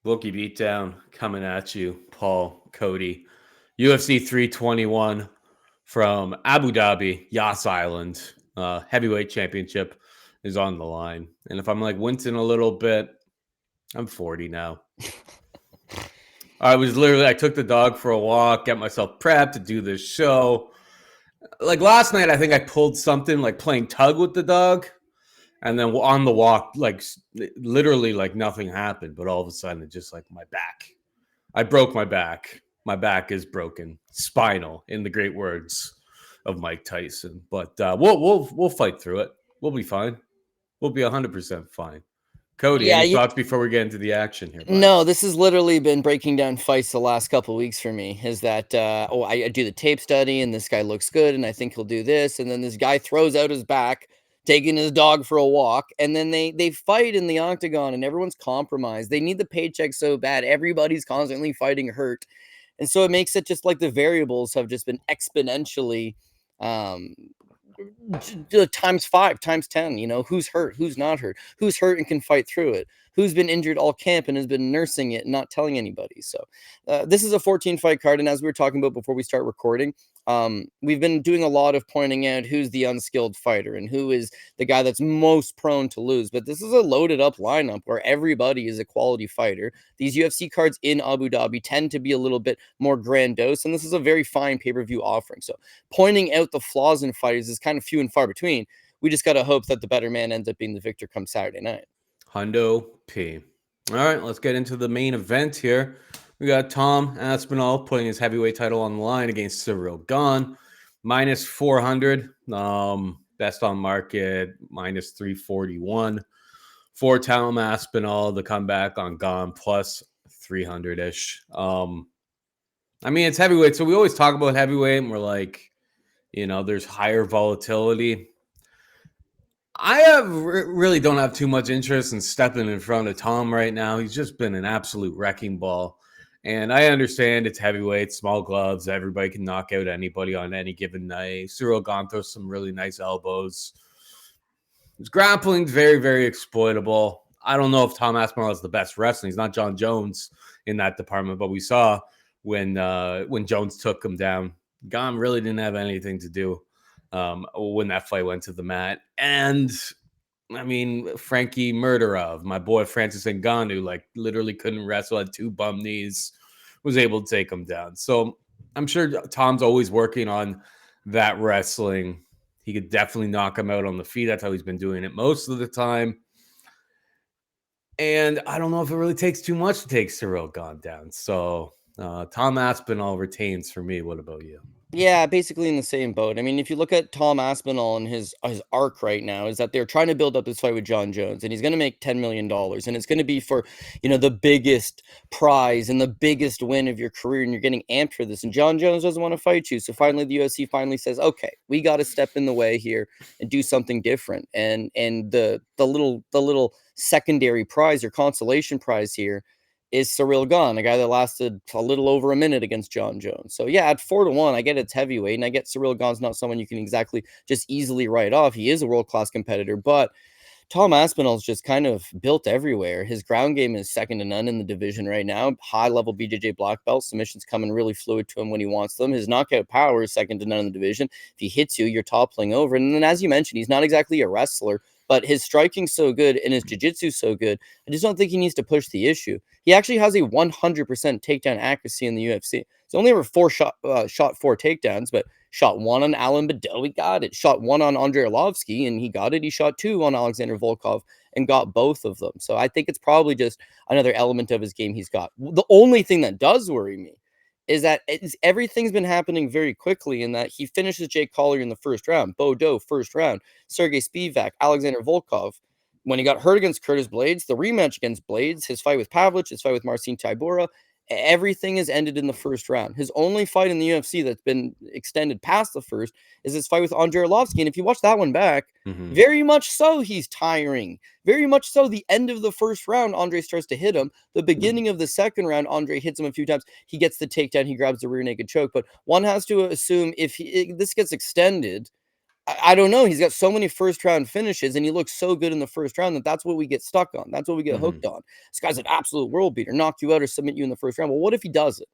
Wookie Beatdown coming at you, Paul, Cody. UFC 321 from Abu Dhabi, Yas Island. Heavyweight championship is on the line. And if I'm like wincing a little bit, I'm 40 now. I took the dog for a walk, get myself prepped to do this show. Like last night, I think I pulled something like playing tug with the dog. And then on the walk, like literally like nothing happened. But all of a sudden, it just like my back. I broke my back. My back is broken. Spinal, in the great words of Mike Tyson. But we'll fight through it. We'll be fine. We'll be 100% fine. Cody, any thoughts before we get into the action here? Bud? No, this has literally been breaking down fights the last couple of weeks for me. Is that I do the tape study and this guy looks good and I think he'll do this, and then this guy throws out his back, taking his dog for a walk, and then they fight in the octagon and everyone's compromised. They need the paycheck so bad. Everybody's constantly fighting hurt, and so it makes it just like the variables have just been exponentially times 5, times 10, who's hurt, who's not hurt, who's hurt and can fight through it, who's been injured all camp and has been nursing it and not telling anybody. So this is a 14 fight card. And as we were talking about before we start recording, we've been doing a lot of pointing out who's the unskilled fighter and who is the guy that's most prone to lose. But this is a loaded up lineup where everybody is a quality fighter. These UFC cards in Abu Dhabi tend to be a little bit more grandiose, and this is a very fine pay-per-view offering. So pointing out the flaws in fighters is kind of few and far between. We just got to hope that the better man ends up being the victor come Saturday night. Hundo P. All right, let's get into the main event here. We got Tom Aspinall putting his heavyweight title on the line against Cyril Gane. Minus 400. Best on market, minus 341. For Tom Aspinall, the comeback on Gane, plus 300-ish. I mean, it's heavyweight, so we always talk about heavyweight, and we're like, there's higher volatility. I really don't have too much interest in stepping in front of Tom right now. He's just been an absolute wrecking ball. And I understand it's heavyweight, small gloves. Everybody can knock out anybody on any given night. Cyril Gane throws some really nice elbows. His grappling's very, very exploitable. I don't know if Tom Aspinall is the best wrestling. He's not John Jones in that department, but we saw when Jones took him down, Gane really didn't have anything to do when that fight went to the mat. And I mean, Frankie Murderov, my boy Francis Ngannou, like literally couldn't wrestle, had 2 bum knees, was able to take him down. So I'm sure Tom's always working on that wrestling. He could definitely knock him out on the feet. That's how he's been doing it most of the time. And I don't know if it really takes too much to take Cyril Gane down. So Tom Aspinall retains for me. What about you? Yeah, basically in the same boat. I mean, if you look at Tom Aspinall and his arc right now, is that they're trying to build up this fight with John Jones, and he's going to make $10 million, and it's going to be for, the biggest prize and the biggest win of your career, and you're getting amped for this. And John Jones doesn't want to fight you, so finally the UFC finally says, okay, we got to step in the way here and do something different. And the little secondary prize or consolation prize here is Cyril Gane, a guy that lasted a little over a minute against John Jones. So yeah, at 4-1, I get it's heavyweight, and I get Cyril Gane's not someone you can exactly just easily write off. He is a world-class competitor, but Tom Aspinall's just kind of built everywhere. His ground game is second to none in the division right now. High-level BJJ black belt. Submissions coming really fluid to him when he wants them. His knockout power is second to none in the division. If he hits you, you're toppling over. And then, as you mentioned, he's not exactly a wrestler, but his striking's so good and his jiu-jitsu's so good, I just don't think he needs to push the issue. He actually has a 100% takedown accuracy in the UFC. He's only ever shot 4 takedowns, but shot 1 on Alan Bedell, he got it. Shot 1 on Andrei Arlovski, and he got it. He shot 2 on Alexander Volkov and got both of them. So I think it's probably just another element of his game he's got. The only thing that does worry me is that everything's been happening very quickly, in that he finishes Jake Collier in the first round, Bodo first round, Sergey Spivak, Alexander Volkov. When he got hurt against Curtis Blades, the rematch against Blades, his fight with Pavlich, his fight with Marcin Tybura, everything is ended in the first round. His only fight in the UFC that's been extended past the first is his fight with Andrei Arlovski. And if you watch that one back, very much so, he's tiring. Very much so, the end of the first round, Andrei starts to hit him. The beginning of the second round, Andrei hits him a few times. He gets the takedown. He grabs the rear naked choke. But one has to assume if this gets extended, I don't know. He's got so many first round finishes, and he looks so good in the first round that's what we get stuck on. That's what we get hooked on. This guy's an absolute world beater, knock you out or submit you in the first round. Well, what if he does it?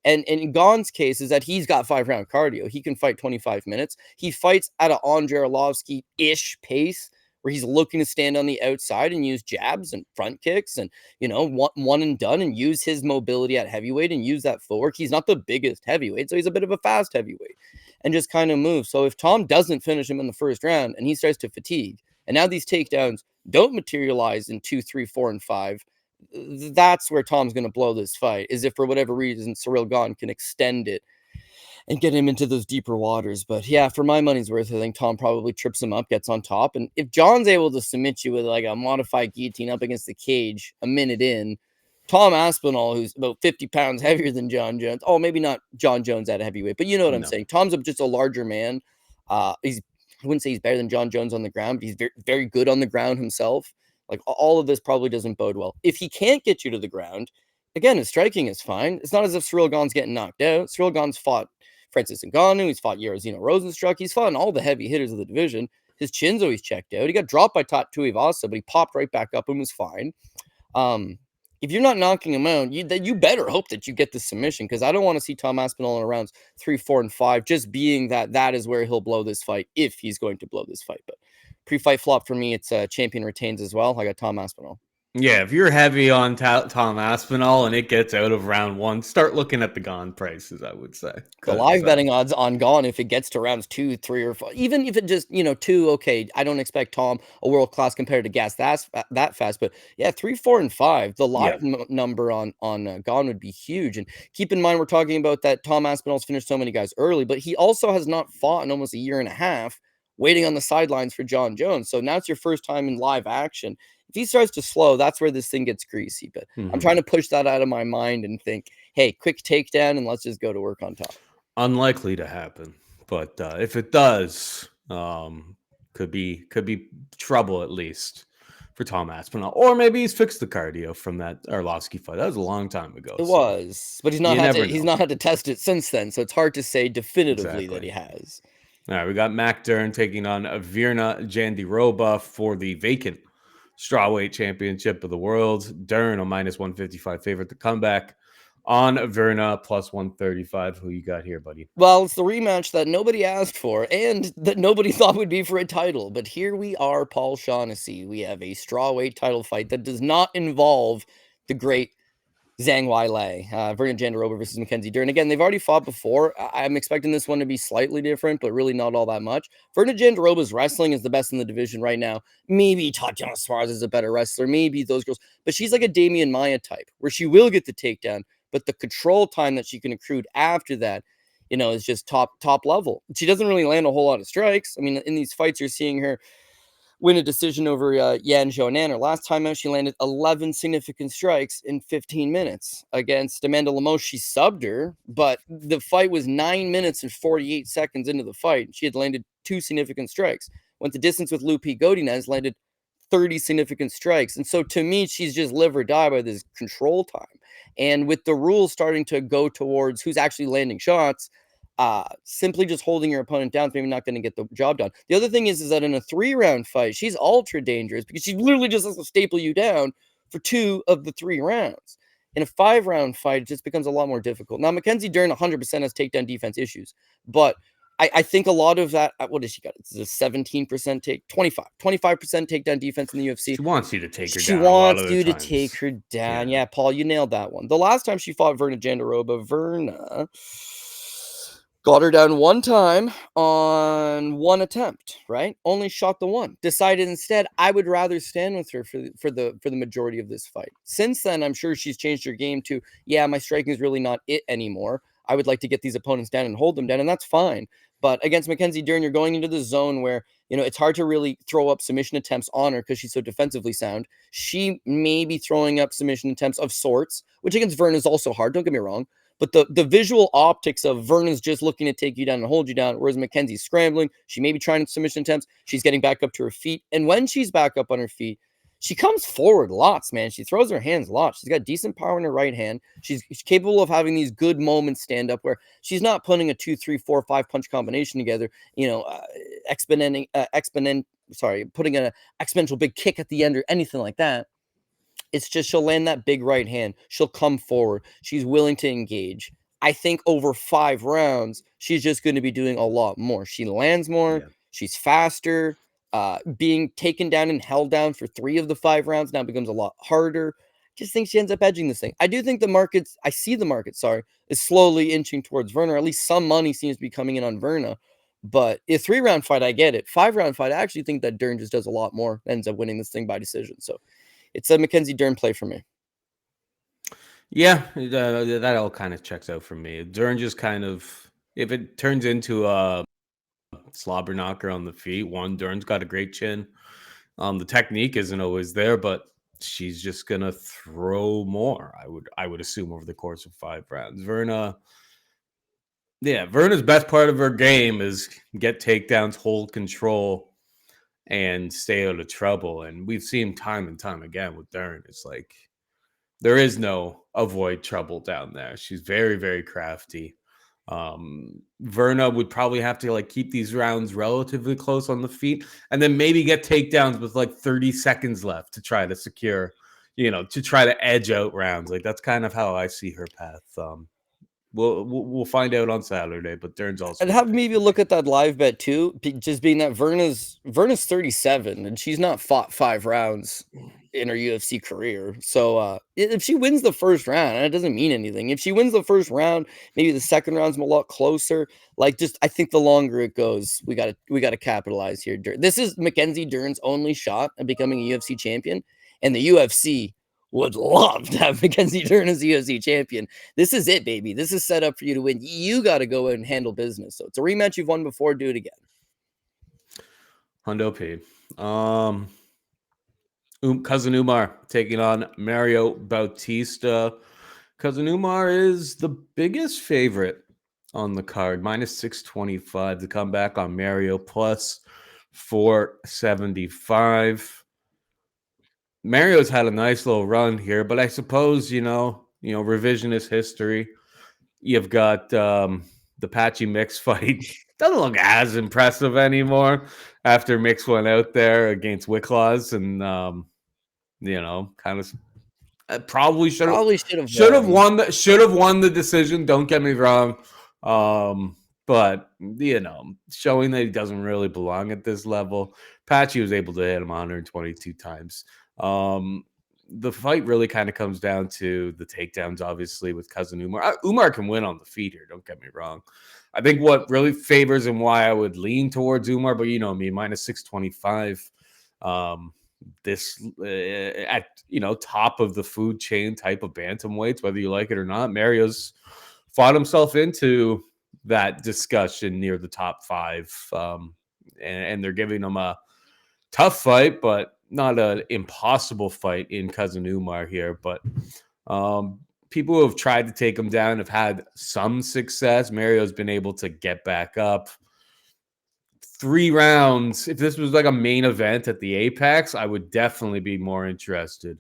And in Gane's case is that he's got 5-round cardio. He can fight 25 minutes. He fights at an Andrei Arlovsky-ish pace where he's looking to stand on the outside and use jabs and front kicks and, one and done, and use his mobility at heavyweight and use that footwork. He's not the biggest heavyweight, so he's a bit of a fast heavyweight and just kind of move. So if Tom doesn't finish him in the first round and he starts to fatigue, and now these takedowns don't materialize in 2, 3, 4, and 5, that's where Tom's going to blow this fight, is if for whatever reason Cyril Gane can extend it and get him into those deeper waters. But yeah, for my money's worth, I think Tom probably trips him up, gets on top. And if John's able to submit you with like a modified guillotine up against the cage a minute in, Tom Aspinall, who's about 50 pounds heavier than Jon Jones, maybe not Jon Jones at heavyweight, but you know what I'm saying. Tom's just a larger man. I wouldn't say he's better than Jon Jones on the ground, but he's very, very good on the ground himself. Like, all of this probably doesn't bode well. If he can't get you to the ground, again, his striking is fine. It's not as if Cyril Gane's getting knocked out. Cyril Gane's fought Francis Ngannou. He's fought Jairzinho Rozenstruik. He's fought all the heavy hitters of the division. His chin's always checked out. He got dropped by Tuivasa, but he popped right back up and was fine. If you're not knocking him out, you better hope that you get the submission, because I don't want to see Tom Aspinall in rounds 3, 4, and 5, just being that is where he'll blow this fight, if he's going to blow this fight. But pre-fight flop for me, it's champion retains as well. I got Tom Aspinall. Yeah, if you're heavy on Tom Aspinall and it gets out of round 1, start looking at the Gane prices, I would say. The live betting odds on Gane, if it gets to rounds 2, 3, or 4, even if it just, 2, okay, I don't expect Tom, a world-class competitor, to gas that fast, but yeah, 3, 4, and 5, the live number on Gane would be huge. And keep in mind, we're talking about that Tom Aspinall's finished so many guys early, but he also has not fought in almost a year and a half, waiting on the sidelines for Jon Jones. So now it's your first time in live action. If he starts to slow, that's where this thing gets greasy. But I'm trying to push that out of my mind and think, hey, quick takedown and let's just go to work on top. Unlikely to happen, but if it does, could be trouble, at least for Tom Aspinall. Or maybe he's fixed the cardio from that Arlovsky fight. That was a long time ago. It was, but he's not had to test it since then. So it's hard to say definitively that he has. All right, we got Mac Dern taking on Virna Jandiroba for the vacant strawweight championship of the world. Dern, a -155 favorite to come back on Virna, +135. Who you got here, buddy? Well, it's the rematch that nobody asked for and that nobody thought would be for a title. But here we are, Paul Shaughnessy. We have a strawweight title fight that does not involve the great Zhang Weili, Virna Jandiroba versus Mackenzie Dern. Again, they've already fought before. I'm expecting this one to be slightly different, but really not all that much. Virna Jandiroba's wrestling is the best in the division right now. Maybe Tatiana Suarez is a better wrestler. Maybe those girls. But she's like a Damian Maia type, where she will get the takedown, but the control time that she can accrue after that, is just top level. She doesn't really land a whole lot of strikes. I mean, in these fights, you're seeing her win a decision over Yan Xiaonan. Her last time out, she landed 11 significant strikes in 15 minutes. Against Amanda Lemos, she subbed her, but the fight was 9 minutes and 48 seconds into the fight. She had landed 2 significant strikes. Went the distance with Lupi Godinez, landed 30 significant strikes. And so to me, she's just live or die by this control time. And with the rules starting to go towards who's actually landing shots, simply just holding your opponent down is maybe not going to get the job done. The other thing is that in a 3-round fight, she's ultra dangerous because she literally just has to staple you down for 2 of the 3 rounds. In a 5-round fight, it just becomes a lot more difficult. Now, Mackenzie Dern 100% has takedown defense issues, but I think a lot of that, what does she got? It's a 17% 25% takedown defense in the UFC. She wants you to take her down. She wants you to take her down. Yeah, Paul, you nailed that one. The last time she fought Virna Jandiroba, Virna got her down 1 time on 1 attempt, right? Only shot the 1. Decided instead, I would rather stand with her for the majority of this fight. Since then, I'm sure she's changed her game to, yeah, my striking is really not it anymore. I would like to get these opponents down and hold them down, and that's fine. But against Mackenzie Dern, you're going into the zone where, it's hard to really throw up submission attempts on her because she's so defensively sound. She may be throwing up submission attempts of sorts, which against Virna is also hard, don't get me wrong. But the visual optics of Virna's just looking to take you down and hold you down, whereas Mackenzie's scrambling. She may be trying submission attempts. She's getting back up to her feet. And when she's back up on her feet, she comes forward lots, man. She throws her hands lots. She's got decent power in her right hand. She's capable of having these good moments stand up where she's not putting a 2, 3, 4, 5 punch combination together, putting an exponential big kick at the end or anything like that. It's just she'll land that big right hand. She'll come forward. She's willing to engage. I think over 5 rounds, she's just going to be doing a lot more. She lands more. Yeah. She's faster. Being taken down and held down for 3 of the 5 rounds now becomes a lot harder. Just think she ends up edging this thing. I do think I see the market, is slowly inching towards Virna, or at least some money seems to be coming in on Virna. But a 3-round fight, I get it. 5-round fight, I actually think that Dern just does a lot more, ends up winning this thing by decision. So it's a Mackenzie Dern play for me. Yeah, that all kind of checks out for me. Dern just kind of, if it turns into a slobber knocker on the feet, Dern's got a great chin. The technique isn't always there, but she's just gonna throw more. I would assume over the course of 5 rounds. Virna's best part of her game is get takedowns, hold control, and stay out of trouble. And we've seen time and time again with Dern, it's like there is no avoid trouble down there. She's very, very crafty. Virna would probably have to keep these rounds relatively close on the feet and then maybe get takedowns with 30 seconds left to try to secure, to try to edge out rounds. That's kind of how I see her path. We'll find out on Saturday, but Dern's also. And have maybe look at that live bet too, just being that Virna's 37 and she's not fought 5 rounds in her UFC career. So if she wins the first round, and it doesn't mean anything. If she wins the first round, maybe the second round's a lot closer. I think the longer it goes, we gotta capitalize here. This is Mackenzie Dern's only shot at becoming a UFC champion, and the UFC would love to have Mackenzie Dern as the UFC champion. This is it, baby. This is set up for you to win. You got to go and handle business. So it's a rematch you've won before. Do it again. Hundo P. Cousin Umar taking on Mario Bautista. Cousin Umar is the biggest favorite on the card, minus 625 to come back on Mario, plus 475. Mario's had a nice little run here, but I suppose, revisionist history. You've got the Patchy Mix fight. Doesn't look as impressive anymore after Mix went out there against Wicklaws and, kind of probably should have won the decision. Don't get me wrong. But, showing that he doesn't really belong at this level. Patchy was able to hit him 122 times. The fight really kind of comes down to the takedowns, obviously, with Cousin Umar. Umar can win on the feet here, don't get me wrong. I think what really favors and why I would lean towards Umar, but me, minus 625. This at top of the food chain type of bantamweights, whether you like it or not. Mario's fought himself into that discussion near the top 5, and they're giving him a tough fight, but not an impossible fight in Cousin Umar here. But people who have tried to take him down have had some success. Mario's been able to get back up. 3 rounds. If this was a main event at the Apex, I would definitely be more interested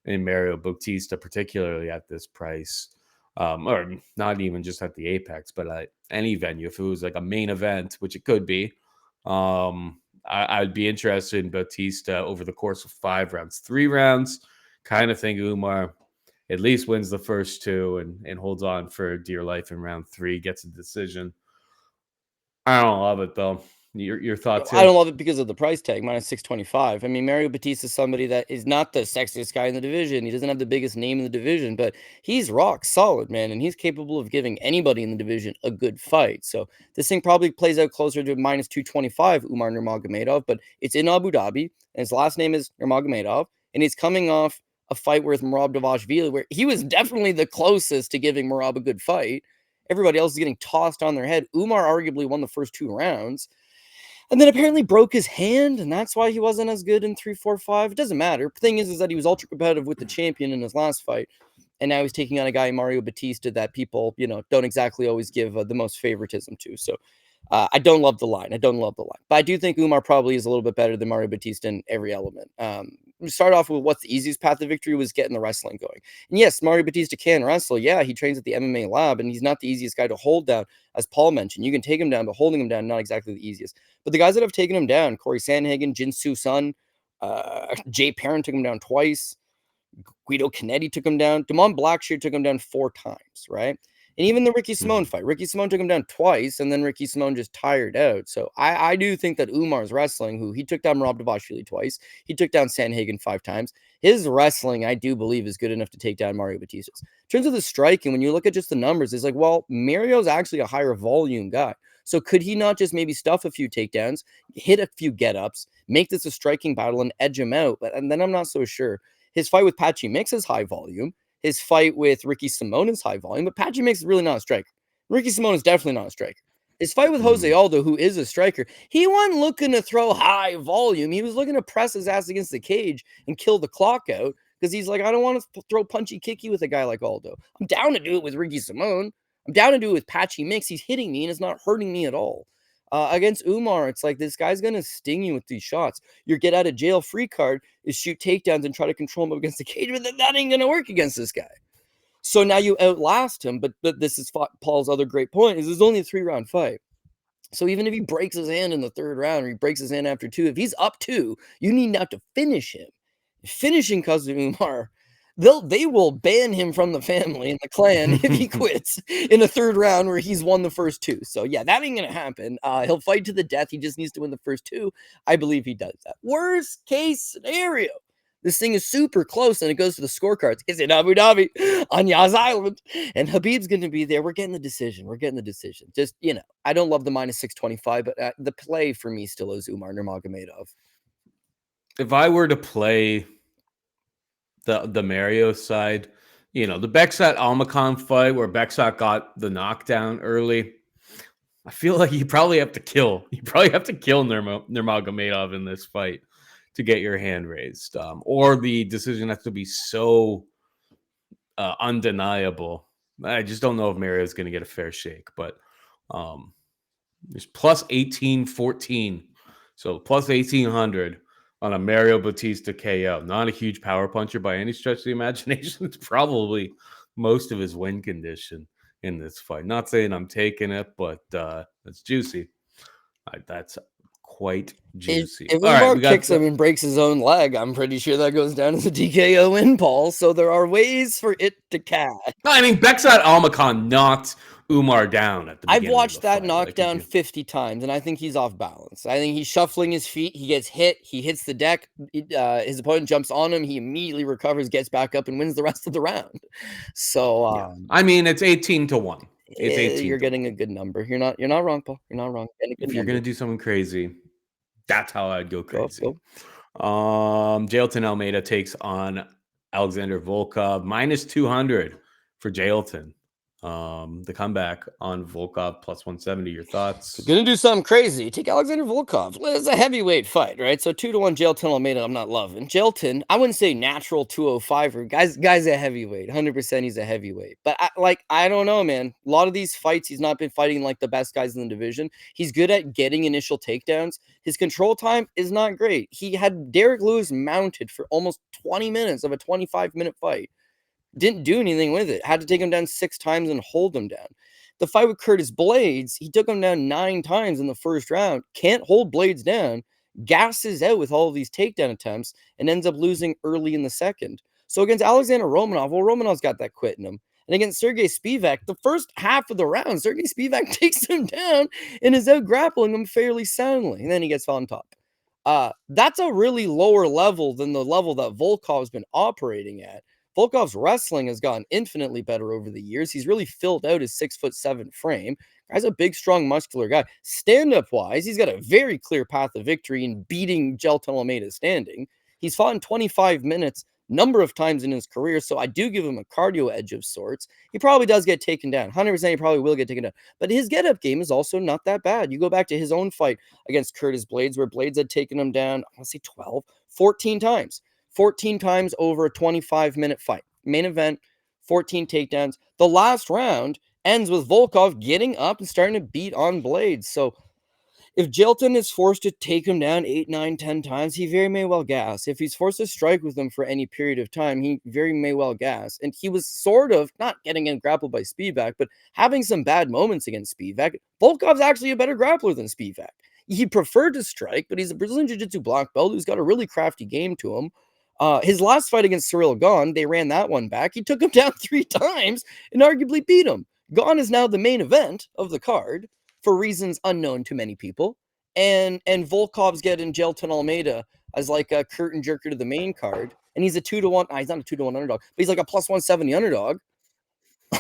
in Mario Bautista, particularly at this price. Or not even just at the Apex, but at any venue. If it was a main event, which it could be, I'd be interested in Bautista over the course of 5 rounds. 3 rounds, kind of think Umar at least wins the first 2 and holds on for dear life in round 3, gets a decision. I don't love it, though. Your thoughts here? I don't love it because of the price tag, minus 625. I mean, Mario Bautista is somebody that is not the sexiest guy in the division. He doesn't have the biggest name in the division, but he's rock solid, man, and he's capable of giving anybody in the division a good fight. So this thing probably plays out closer to minus 225, Umar Nurmagomedov, but it's in Abu Dhabi, and his last name is Nurmagomedov, and he's coming off a fight with Merab Dvalishvili, where he was definitely the closest to giving Merab a good fight. Everybody else is getting tossed on their head. Umar arguably won the first 2 rounds. And then apparently broke his hand, and that's why he wasn't as good in 3, 4, 5. It doesn't matter. The thing is that he was ultra competitive with the champion in his last fight, and now he's taking on a guy, Mario Bautista, that people, don't exactly always give the most favoritism to. So I don't love the line. But I do think Umar probably is a little bit better than Mario Bautista in every element. We start off with what's the easiest path to victory was getting the wrestling going. And yes, Mario Bautista can wrestle. Yeah, he trains at the MMA lab, and he's not the easiest guy to hold down, as Paul mentioned. You can take him down, but holding him down, not exactly the easiest. But the guys that have taken him down, Corey Sandhagen, Jinsu Sun, Jay Perrin took him down twice. Guido Canetti took him down. Damon Blackshear took him down 4 times, right? And even the Ricky Simone fight. Ricky Simone took him down twice, and then Ricky Simone just tired out. So I do think that Umar's wrestling, who he took down Rob Davashvili twice, he took down Sandhagen 5 times. His wrestling, I do believe, is good enough to take down Mario Bautista's. In terms of the striking, when you look at just the numbers, it's like, well, Mario's actually a higher volume guy. So could he not just maybe stuff a few takedowns, hit a few get-ups, make this a striking battle, and edge him out? And then I'm not so sure. His fight with Patchy Mix is high volume. His fight with Ricky Simone is high volume, but Patchy Mix is really not a striker. Ricky Simone is definitely not a striker. His fight with Jose Aldo, who is a striker, he wasn't looking to throw high volume. He was looking to press his ass against the cage and kill the clock out because he's like, I don't want to throw punchy kicky with a guy like Aldo. I'm down to do it with Ricky Simone. I'm down to do it with Patchy Mix. He's hitting me and it's not hurting me at all. Against Umar, it's like this guy's going to sting you with these shots. Your get out of jail free card is shoot takedowns and try to control him up against the cage, but that ain't going to work against this guy. So now you outlast him, but this is Paul's other great point, is it's only a 3-round fight. So even if he breaks his hand in the 3rd round or he breaks his hand after 2, if he's up 2, you need not to finish him. Finishing cousin Umar, they will ban him from the family and the clan if he quits in a 3rd round where he's won the first 2. So yeah, that ain't gonna happen. He'll fight to the death. He just needs to win the first 2. I believe he does that. Worst case scenario, this thing is super close and it goes to the scorecards. It's in Abu Dhabi on Yas Island, and Habib's gonna be there. We're getting the decision. Just, I don't love the minus 625, but the play for me still is Umar Nurmagomedov. If I were to play the Mario side, the Beksat Almakhan fight where Beksat got the knockdown early, I feel like you probably have to kill Nurmagomedov in this fight to get your hand raised, or the decision has to be so undeniable. I just don't know if Mario's going to get a fair shake, but there's plus 1814, so plus 1800 on a Mario Bautista KO. Not a huge power puncher by any stretch of the imagination. It's probably most of his win condition in this fight. Not saying I'm taking it, but that's juicy. That's quite juicy. If Umar kicks him and breaks his own leg, I'm pretty sure that goes down as a TKO win, Paul. So there are ways for it to cash. No, I mean, Beksat Almakhan knocked Umar down at the beginning. I've watched that knockdown 50 times, and I think he's off balance. I think he's shuffling his feet. He gets hit. He hits the deck. His opponent jumps on him. He immediately recovers, gets back up, and wins the rest of the round. So, I mean, it's 18-1. It's 18. You're getting a good number. You're not wrong, Paul. You're not wrong. If you're gonna do something crazy, that's how I'd go crazy. Go. Jailton Almeida takes on Alexander Volkov, minus 200 for Jailton. The comeback on Volkov plus 170. Your thoughts? Gonna do something crazy. Take Alexander Volkov. It's a heavyweight fight, right? So 2-1 Jailton Almeida. I'm not loving Jailton. I wouldn't say natural 205 or guy's a heavyweight. 100% he's a heavyweight. But I don't know, man. A lot of these fights, he's not been fighting like the best guys in the division. He's good at getting initial takedowns. His control time is not great. He had Derek Lewis mounted for almost 20 minutes of a 25-minute fight. Didn't do anything with it. Had to take him down 6 times and hold him down. The fight with Curtis Blades, he took him down 9 times in the first round. Can't hold Blades down. Gasses out with all of these takedown attempts and ends up losing early in the second. So against Alexander Romanov, Romanov's got that quit in him. And against Sergey Spivak, the first half of the round, Sergey Spivak takes him down and is out grappling him fairly soundly. And then he gets on top. That's a really lower level than the level that Volkov's been operating at. Volkov's wrestling has gotten infinitely better over the years. He's really filled out his 6'7" frame. Guy's a big, strong, muscular guy. Stand-up wise, he's got a very clear path of victory in beating Jailton Almeida standing. He's fought in 25 minutes number of times in his career, so I do give him a cardio edge of sorts. He probably does get taken down. 100% he probably will get taken down. But his get-up game is also not that bad. You go back to his own fight against Curtis Blades, where Blades had taken him down, I want to say 14 times. 14 times over a 25-minute fight. Main event, 14 takedowns. The last round ends with Volkov getting up and starting to beat on blades. So if Jailton is forced to take him down 8, 9, 10 times, he very may well gas. If he's forced to strike with him for any period of time, he very may well gas. And he was sort of not getting in grappled by Spivak, but having some bad moments against Spivak. Volkov's actually a better grappler than Spivak. He preferred to strike, but he's a Brazilian Jiu-Jitsu black belt who's got a really crafty game to him. His last fight against Cyril Gane, they ran that one back. He took him down 3 times and arguably beat him. Gane is now the main event of the card for reasons unknown to many people. And Volkov's getting Jailton Almeida as like a curtain jerker to the main card. And he's a 2-1. He's not a 2-1 underdog, but he's like a plus 170 underdog.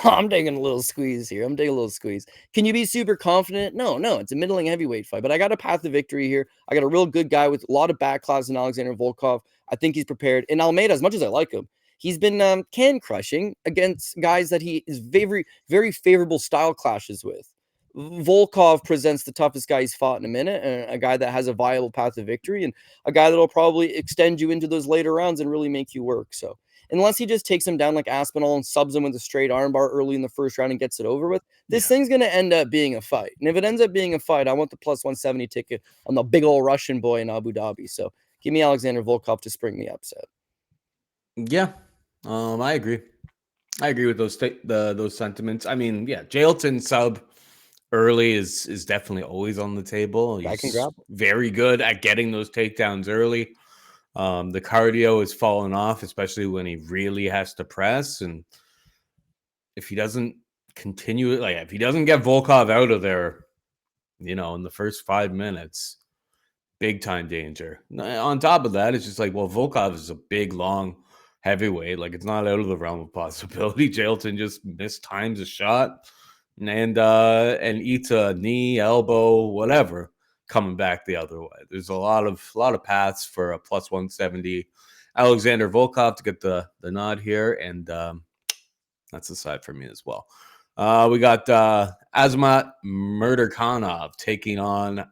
I'm taking a little squeeze here. Can you be super confident? No. It's a middling heavyweight fight, but I got a path to victory here. I got a real good guy with a lot of back class in Aleksandar Volkov. I think he's prepared. And Almeida, as much as I like him, he's been can crushing against guys that he is very, very favorable style clashes with. Volkov presents the toughest guy he's fought in a minute, and a guy that has a viable path to victory, and a guy that will probably extend you into those later rounds and really make you work. So unless he just takes him down like Aspinall and subs him with a straight armbar early in the first round and gets it over with, this thing's going to end up being a fight. And if it ends up being a fight, I want the plus 170 ticket on the big old Russian boy in Abu Dhabi. So give me Aleksandar Volkov to spring the upset. Yeah, I agree. I agree with those sentiments. I mean, yeah, Jailton sub early is definitely always on the table. He's very good at getting those takedowns early. The cardio is falling off, especially when he really has to press. And if he doesn't continue, like if he doesn't get Volkov out of there, in the first 5 minutes, big time danger. On top of that, it's just like, well, Volkov is a big, long heavyweight. Like it's not out of the realm of possibility. Jailton just mistimes a shot and eats a knee, elbow, whatever, coming back the other way. There's a lot of paths for a plus 170 Aleksandar Volkov to get the nod here, and that's the side for me as well. We got Azamat Murzakanov taking on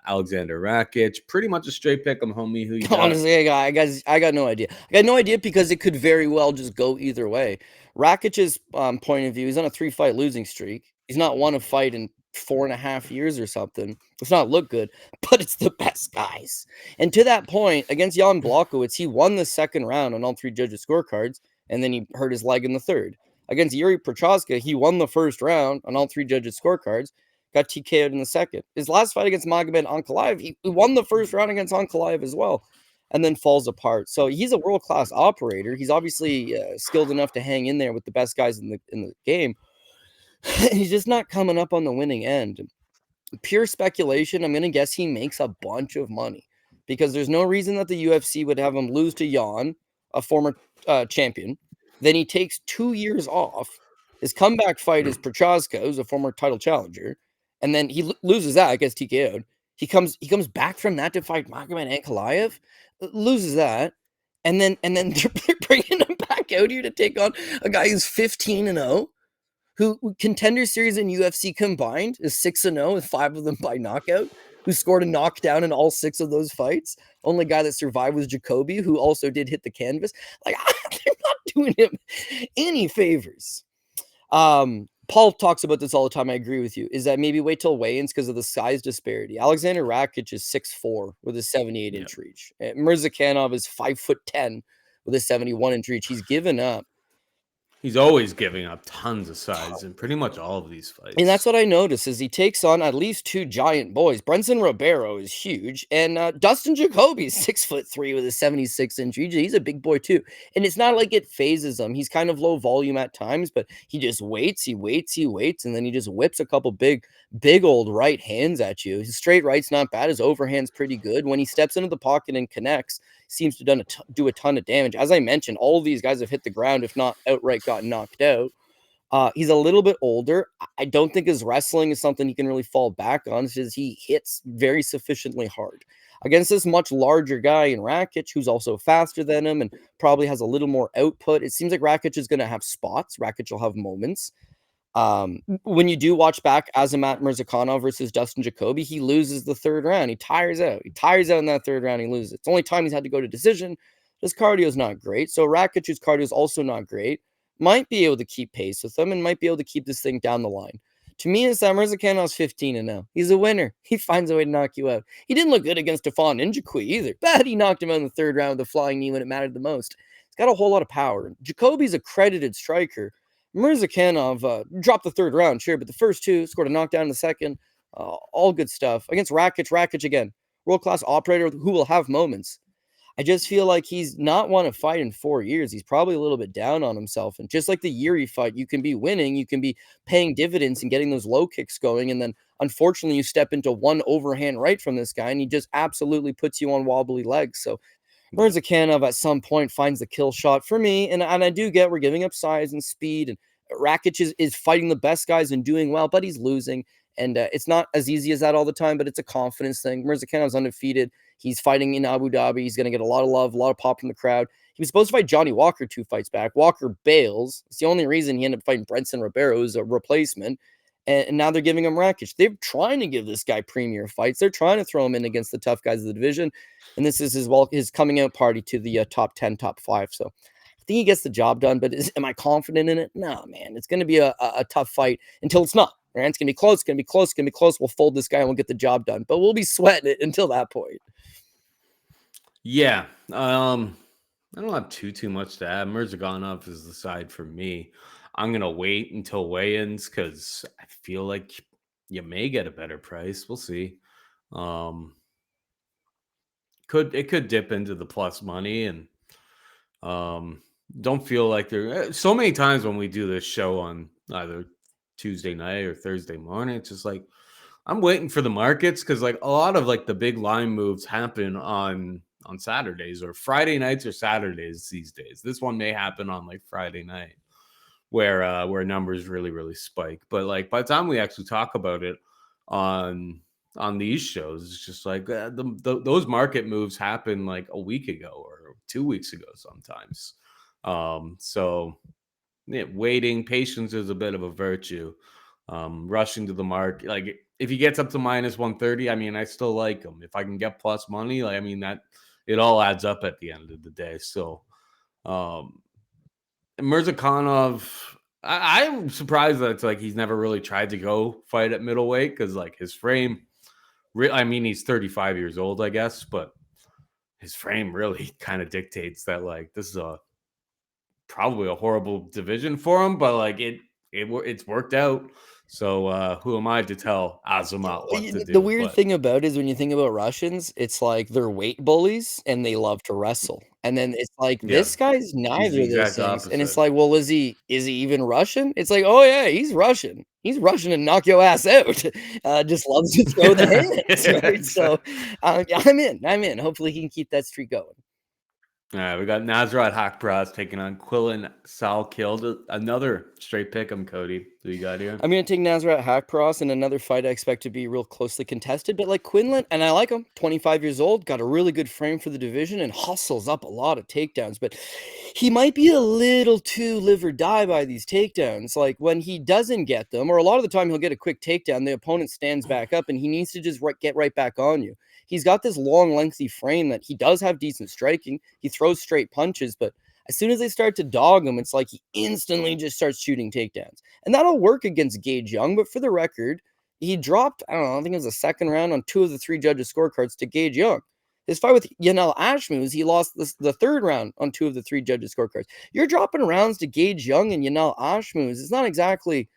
Aleksandar Rakic. Pretty much a straight pick. I'm homie. Who you got? Honestly, I got no idea. I got no idea because it could very well just go either way. Rakic's point of view, he's on a 3-fight losing streak. He's not won a fight in 4.5 years or something. It's not look good, but it's the best guys. And to that point, against Jan Blachowicz, he won the second round on all 3 judges' scorecards, and then he hurt his leg in the third. Against Yuri Prochazka, he won the first round on all 3 judges' scorecards, got TKO'd in the second. His last fight against Magomed Ankalaev, he won the first round against Ankalaev as well, and then falls apart. So he's a world-class operator. He's obviously skilled enough to hang in there with the best guys in the game. He's just not coming up on the winning end. Pure speculation, I'm going to guess he makes a bunch of money because there's no reason that the UFC would have him lose to Jan, a former champion. Then he takes 2 years off. His comeback fight is Prochazka, who's a former title challenger. And then he loses that, gets TKO'd. He comes back from that to fight Magomed Ankalaev, loses that, and then they're bringing him back out here to take on a guy who's 15-0, who contender series in UFC combined is 6-0 with 5 of them by knockout, who scored a knockdown in all 6 of those fights. Only guy that survived was Jacoby, who also did hit the canvas. Like, they're not doing him any favors. Paul talks about this all the time. I agree with you. Is that maybe wait till weigh-ins because of the size disparity? Aleksandar Rakic is 6'4" with a 78-inch reach. Murzakanov is 5'10" with a 71-inch reach. He's given up. He's always giving up tons of size in pretty much all of these fights. And that's what I notice is he takes on at least 2 giant boys. Brenson Ribeiro is huge. And Dustin Jacoby is 6'3" with a 76-inch reach. He's a big boy too. And it's not like it phases him. He's kind of low volume at times, but he just waits. And then he just whips a couple big old right hands at you. His straight right's not bad. His overhand's pretty good. When he steps into the pocket and connects, seems to do a ton of damage. As I mentioned, all of these guys have hit the ground, if not outright gotten knocked out. He's a little bit older. I don't think his wrestling is something he can really fall back on. It's just he hits very sufficiently hard. Against this much larger guy in Rakic, who's also faster than him and probably has a little more output, it seems like Rakic is going to have spots. Rakic will have moments. When you do watch back Azamat Murzakanov versus Dustin Jacoby, he loses the third round. He tires out in that third round. He loses. It's the only time he's had to go to decision. His cardio is not great. So Rakic's cardio is also not great. might be able to keep pace with him and might be able to keep this thing down the line. To me, it's that Murzakanov's 15-0. He's a winner. He finds a way to knock you out. He didn't look good against Stefan Njoku either, but he knocked him out in the third round with a flying knee when it mattered the most. He's got a whole lot of power. Jacoby's a credited striker. Murzakanov dropped the third round, sure, but the first two, scored a knockdown in the second. All good stuff. Against Rakic again, world-class operator who will have moments. I just feel like he's not won a fight in 4 years. He's probably a little bit down on himself. And just like the Yuri fight, you can be winning, you can be paying dividends and getting those low kicks going. And then unfortunately, you step into one overhand right from this guy, and he just absolutely puts you on wobbly legs. So Murzakanov at some point finds the kill shot for me. And I do get we're giving up size and speed. And Rakic is fighting the best guys and doing well, but he's losing. And it's not as easy as that all the time, but it's a confidence thing. Murzakanov's undefeated. He's fighting in Abu Dhabi. He's going to get a lot of love, a lot of pop from the crowd. He was supposed to fight Johnny Walker 2 fights back. Walker bails. It's the only reason he ended up fighting Brenson Ribeiro as a replacement. And now they're giving him Rakic. They're trying to give this guy premier fights. They're trying to throw him in against the tough guys of the division. And this is his coming out party to the top 10, top 5. So I think he gets the job done. But am I confident in it? No, man. It's going to be a tough fight until it's not. Right? It's going to be close. It's going to be close. It's going to be close. We'll fold this guy and we'll get the job done. But we'll be sweating it until that point. Yeah. I don't have too much to add. Murzakanov is the side for me. I'm going to wait until weigh-ins because I feel like you may get a better price. We'll see. It could dip into the plus money, and don't feel like there so many times when we do this show on either Tuesday night or Thursday morning, it's just like I'm waiting for the markets because like a lot of like the big line moves happen on Saturdays or Friday nights or Saturdays these days. This one may happen on like Friday night where numbers really spike. But like by the time we actually talk about it on these shows, it's just like those market moves happen like a week ago or 2 weeks ago sometimes. So yeah, waiting, patience is a bit of a virtue. Rushing to the market, like if he gets up to minus 130, I mean, I still like him. If I can get plus money, like I mean that it all adds up at the end of the day. So Murzakanov, I'm surprised that it's like he's never really tried to go fight at middleweight because like his frame, I mean, he's 35 years old, I guess, but his frame really kind of dictates that like this is probably a horrible division for him, but like it's worked out. So who am I to tell Azamat what to do? The weird thing about it is when you think about Russians, it's like they're weight bullies and they love to wrestle. And then it's like this guy's neither of those things. And it's like, well, is he even Russian? It's like, oh yeah, he's Russian. He's Russian and knock your ass out. Just loves to throw the hands, right? So I'm in. Hopefully he can keep that streak going. All right, we got Nasrat Haqparast taking on Quillan Salkilld. Another straight pick 'em, Cody. Who you got here? I'm going to take Nasrat Haqparast in another fight I expect to be real closely contested. But like Quinlan, and I like him, 25 years old, got a really good frame for the division and hustles up a lot of takedowns. But he might be a little too live or die by these takedowns. Like when he doesn't get them, or a lot of the time he'll get a quick takedown, the opponent stands back up and he needs to just get right back on you. He's got this long, lengthy frame that he does have decent striking. He throws straight punches, but as soon as they start to dog him, it's like he instantly just starts shooting takedowns. And that'll work against Yong, but for the record, he dropped, I don't know, I think it was the second round on 2 of the 3 judges' scorecards to Yong. His fight with Yanal Ashmouz, he lost the third round on 2 of the 3 judges' scorecards. You're dropping rounds to Yong and Yanal Ashmouz. It's not exactly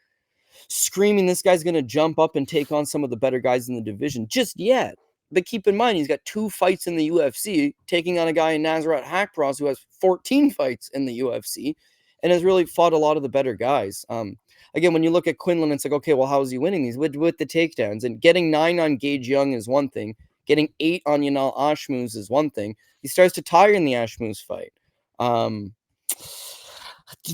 screaming this guy's going to jump up and take on some of the better guys in the division just yet. But keep in mind, he's got 2 fights in the UFC, taking on a guy in Nasrat Haqparast who has 14 fights in the UFC and has really fought a lot of the better guys. Again, when you look at Quinlan, it's like, okay, well, how is he winning these? With the takedowns. And getting 9 on Yong is one thing. Getting 8 on Yanal Ashmouz is one thing. He starts to tire in the Ashmouz fight.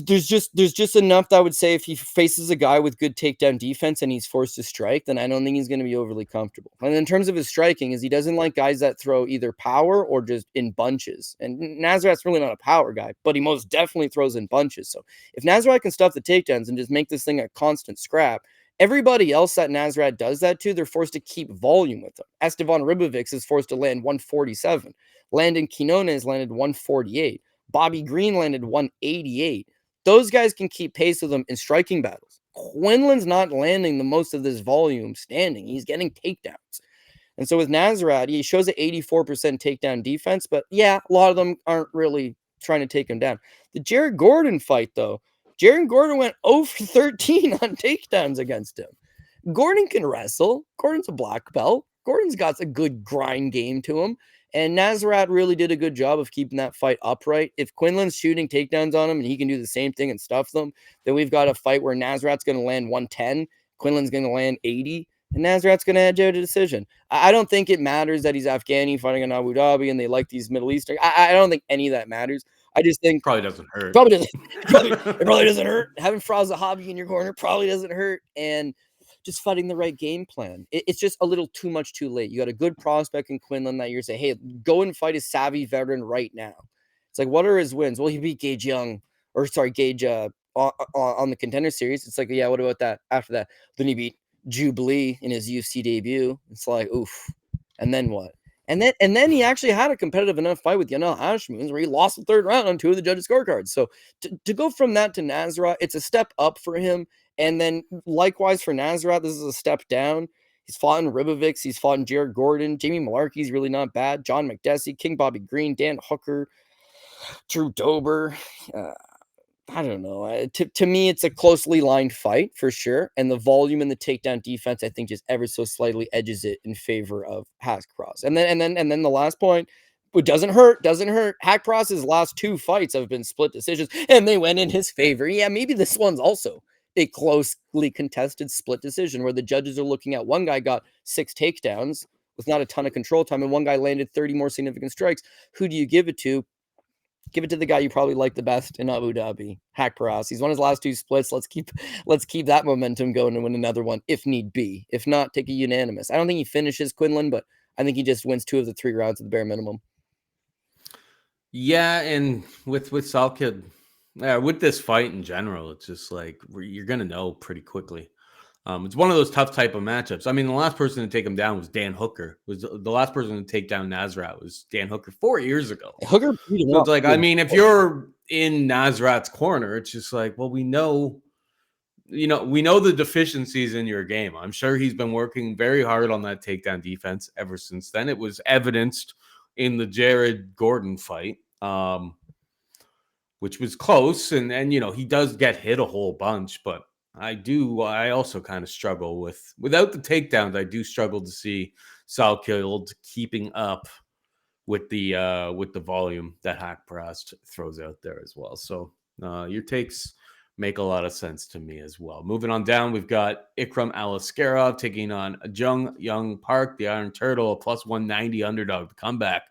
There's just enough that I would say if he faces a guy with good takedown defense and he's forced to strike, then I don't think he's going to be overly comfortable. And in terms of his striking, is he doesn't like guys that throw either power or just in bunches. And Nasrat's really not a power guy, but he most definitely throws in bunches. So if Nasrat can stuff the takedowns and just make this thing a constant scrap, everybody else that Nasrat does that to, they're forced to keep volume with them. Esteban Ribovics is forced to land 147. Landon Quinones landed 148. Bobby Green landed 188. those guys can keep pace with him in striking battles. Quinlan's not landing the most of this volume standing. He's getting takedowns. And so with Nasrat, he shows an 84% takedown defense, but yeah, a lot of them aren't really trying to take him down. The Jared Gordon fight, though, Jared Gordon went 0 for 13 on takedowns against him. Gordon can wrestle. Gordon's a black belt. Gordon's got a good grind game to him. And Nasrat really did a good job of keeping that fight upright. If Quinlan's shooting takedowns on him and he can do the same thing and stuff them, then we've got a fight where Nasrat's going to land 110, Quinlan's going to land 80, and Nasrat's going to edge out a decision. I don't think it matters that he's Afghani fighting in Abu Dhabi and they like these Middle Eastern. I don't think any of that matters. I just think Probably doesn't hurt. it probably doesn't hurt. Having Faraz Zahabi in your corner probably doesn't hurt. And just fighting the right game plan. It's just a little too much too late. You got a good prospect in Quinlan that you're saying, hey, go and fight a savvy veteran right now. It's like, what are his wins? Well, he beat Gage on the Contender Series. It's like, yeah, what about that? After that, then he beat Jubilee in his UFC debut. It's like, oof. And then what? And then he actually had a competitive enough fight with Yanal Hashmoons where he lost the third round on 2 of the judges' scorecards. So to go from that to Nasrat, it's a step up for him. And then likewise for Nasrat, this is a step down. He's fought in Ribovics. He's fought in Jared Gordon. Jamie Malarkey's really not bad. John McDessie, King Bobby Green, Dan Hooker, Drew Dober. I don't know. To me, it's a closely lined fight for sure. And the volume and the takedown defense, I think, just ever so slightly edges it in favor of Haqparast. And then the last point, it doesn't hurt. Haqparast's last 2 fights have been split decisions, and they went in his favor. Yeah, maybe this one's also a closely contested split decision where the judges are looking at one guy got 6 takedowns with not a ton of control time, and one guy landed 30 more significant strikes. Who do you give it to? Give it to the guy you probably like the best in Abu Dhabi, Haqparast. He's won his last 2 splits. Let's keep that momentum going and win another one if need be. If not, take a unanimous. I don't think he finishes Quinlan, but I think he just wins 2 of the 3 rounds at the bare minimum. Yeah, and with Salkilld, with this fight in general, it's just like you're gonna know pretty quickly. It's one of those tough type of matchups. I mean, the last person to take him down was Dan Hooker. Was the last person to take down Nasrat was Dan Hooker 4 years ago. Hooker beat him So up. it's like, I mean, if you're in Nasrat's corner, it's just like, well, we know the deficiencies in your game. I'm sure he's been working very hard on that takedown defense ever since then. It was evidenced in the Jared Gordon fight, which was close, and he does get hit a whole bunch, but I also kind of struggle without the takedowns. I do struggle to see Salkilld keeping up with the volume that Haqparast throws out there as well. So your takes make a lot of sense to me as well. Moving on down, we've got Ikram Aliskerov taking on Yong Park, the Iron Turtle, a plus 190 underdog to comeback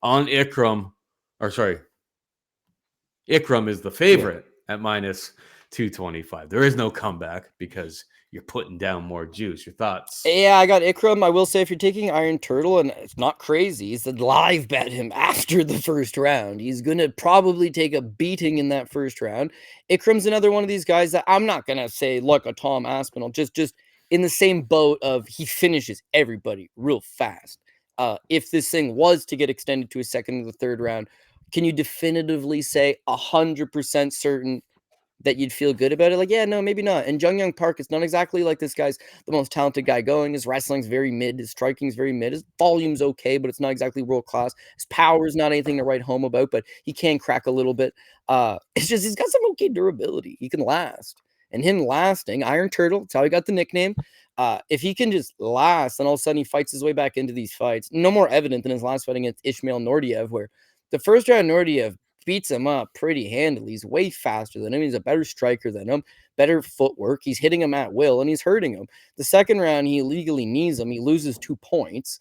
on Ikram. Ikram is the favorite at minus 225. There is no comeback because you're putting down more juice. Your thoughts? Yeah, I got Ikram. I will say, if you're taking Iron Turtle, and it's not crazy, it's a live bet him after the first round. He's going to probably take a beating in that first round. Ikram's another one of these guys that I'm not going to say, look, a Tom Aspinall, just in the same boat of he finishes everybody real fast. If this thing was to get extended to a second or the third round, can you definitively say 100% certain that you'd feel good about it? Like, yeah, no, maybe not. And Yong Park, it's not exactly like this guy's the most talented guy going. His wrestling's very mid. His striking's very mid. His volume's okay, but it's not exactly world class. His power's not anything to write home about, but he can crack a little bit. It's just he's got some okay durability. He can last. And him lasting, Iron Turtle, that's how he got the nickname. If he can just last and all of a sudden he fights his way back into these fights, no more evident than his last fight against Ismail Nordiev, where the first round Nordiev beats him up pretty handily. He's way faster than him. He's a better striker than him, better footwork. He's hitting him at will, and he's hurting him. The second round, he illegally knees him. He loses 2 points.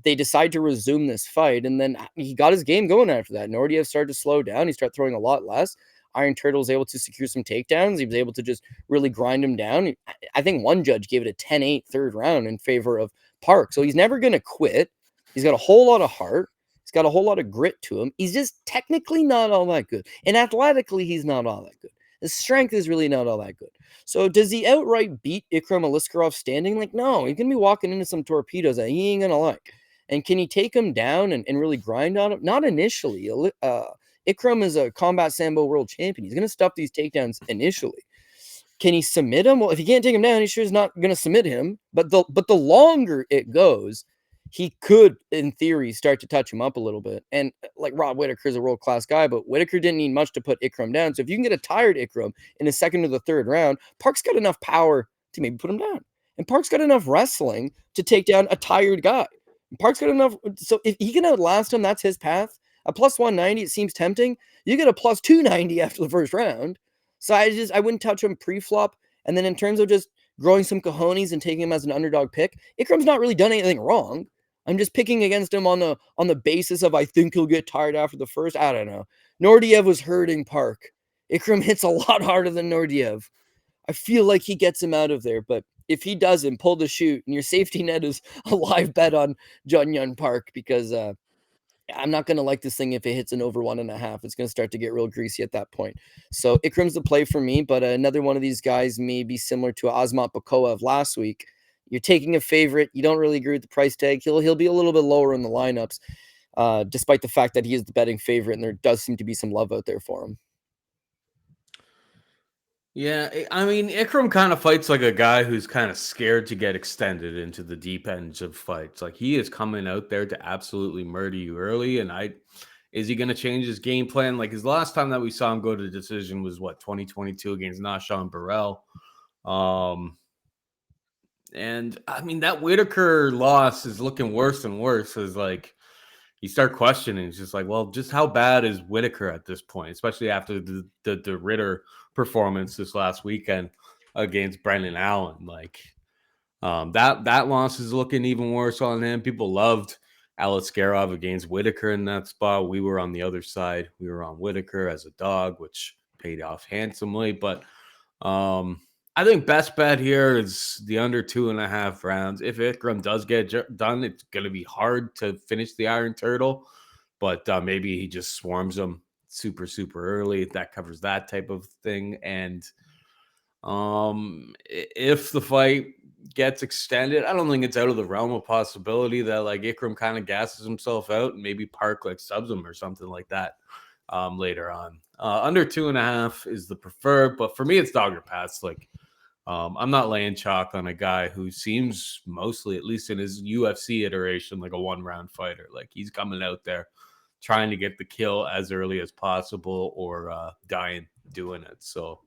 They decide to resume this fight, and then he got his game going after that. Nordiev started to slow down. He started throwing a lot less. Iron Turtle was able to secure some takedowns. He was able to just really grind him down. I think one judge gave it a 10-8 third round in favor of Park. So he's never going to quit. He's got a whole lot of heart. He's got a whole lot of grit to him. He's just technically not all that good. And athletically, he's not all that good. His strength is really not all that good. So does he outright beat Ikram Aliskerov standing? Like, no, he's going to be walking into some torpedoes that he ain't going to like. And can he take him down and really grind on him? Not initially. Ikram is a combat sambo world champion. He's going to stuff these takedowns initially. Can he submit him? Well, if he can't take him down, he sure is not going to submit him. But the longer it goes, he could, in theory, start to touch him up a little bit. And like Rob Whittaker's a world-class guy, but Whittaker didn't need much to put Ikram down. So if you can get a tired Ikram in the second or the third round, Park's got enough power to maybe put him down. And Park's got enough wrestling to take down a tired guy. Park's got enough. So if he can outlast him, that's his path. A plus 190, it seems tempting. You get a plus 290 after the first round. So I wouldn't touch him pre-flop. And then in terms of just growing some cojones and taking him as an underdog pick, Ikram's not really done anything wrong. I'm just picking against him on the basis of I think he'll get tired after the first. I don't know. Nordiev was hurting Park. Ikram hits a lot harder than Nordiev. I feel like he gets him out of there, but if he doesn't, pull the shoot, and your safety net is a live bet on Jun Park, because I'm not going to like this thing if it hits an over 1.5. It's going to start to get real greasy at that point. So Ikram's the play for me, but another one of these guys may be similar to Azamat Bakoa of last week. You're taking a favorite. You don't really agree with the price tag. He'll be a little bit lower in the lineups, despite the fact that he is the betting favorite, and there does seem to be some love out there for him. Yeah, I mean, Ikram kind of fights like a guy who's kind of scared to get extended into the deep ends of fights. Like, he is coming out there to absolutely murder you early. And is he going to change his game plan? Like, his last time that we saw him go to decision was 2022 against Nashan Burrell. And I mean, that Whittaker loss is looking worse and worse as like you start questioning. It's just like, well, just how bad is Whittaker at this point, especially after the Ritter performance this last weekend against Brendan Allen. Like, that loss is looking even worse on him. People loved Aliskerov against Whittaker in that spot. We were on the other side. We were on Whittaker as a dog, which paid off handsomely. But I think best bet here is the under 2.5 rounds. If Ikram does get done, it's going to be hard to finish the Iron Turtle, but maybe he just swarms him super, super early. That covers that type of thing. And if the fight gets extended, I don't think it's out of the realm of possibility that like Ikram kind of gasses himself out and maybe Park like subs him or something like that later on. Under 2.5 is the preferred, but for me, it's dog or pass. Like, I'm not laying chalk on a guy who seems mostly, at least in his UFC iteration, like a one-round fighter. Like, he's coming out there trying to get the kill as early as possible or dying doing it. So,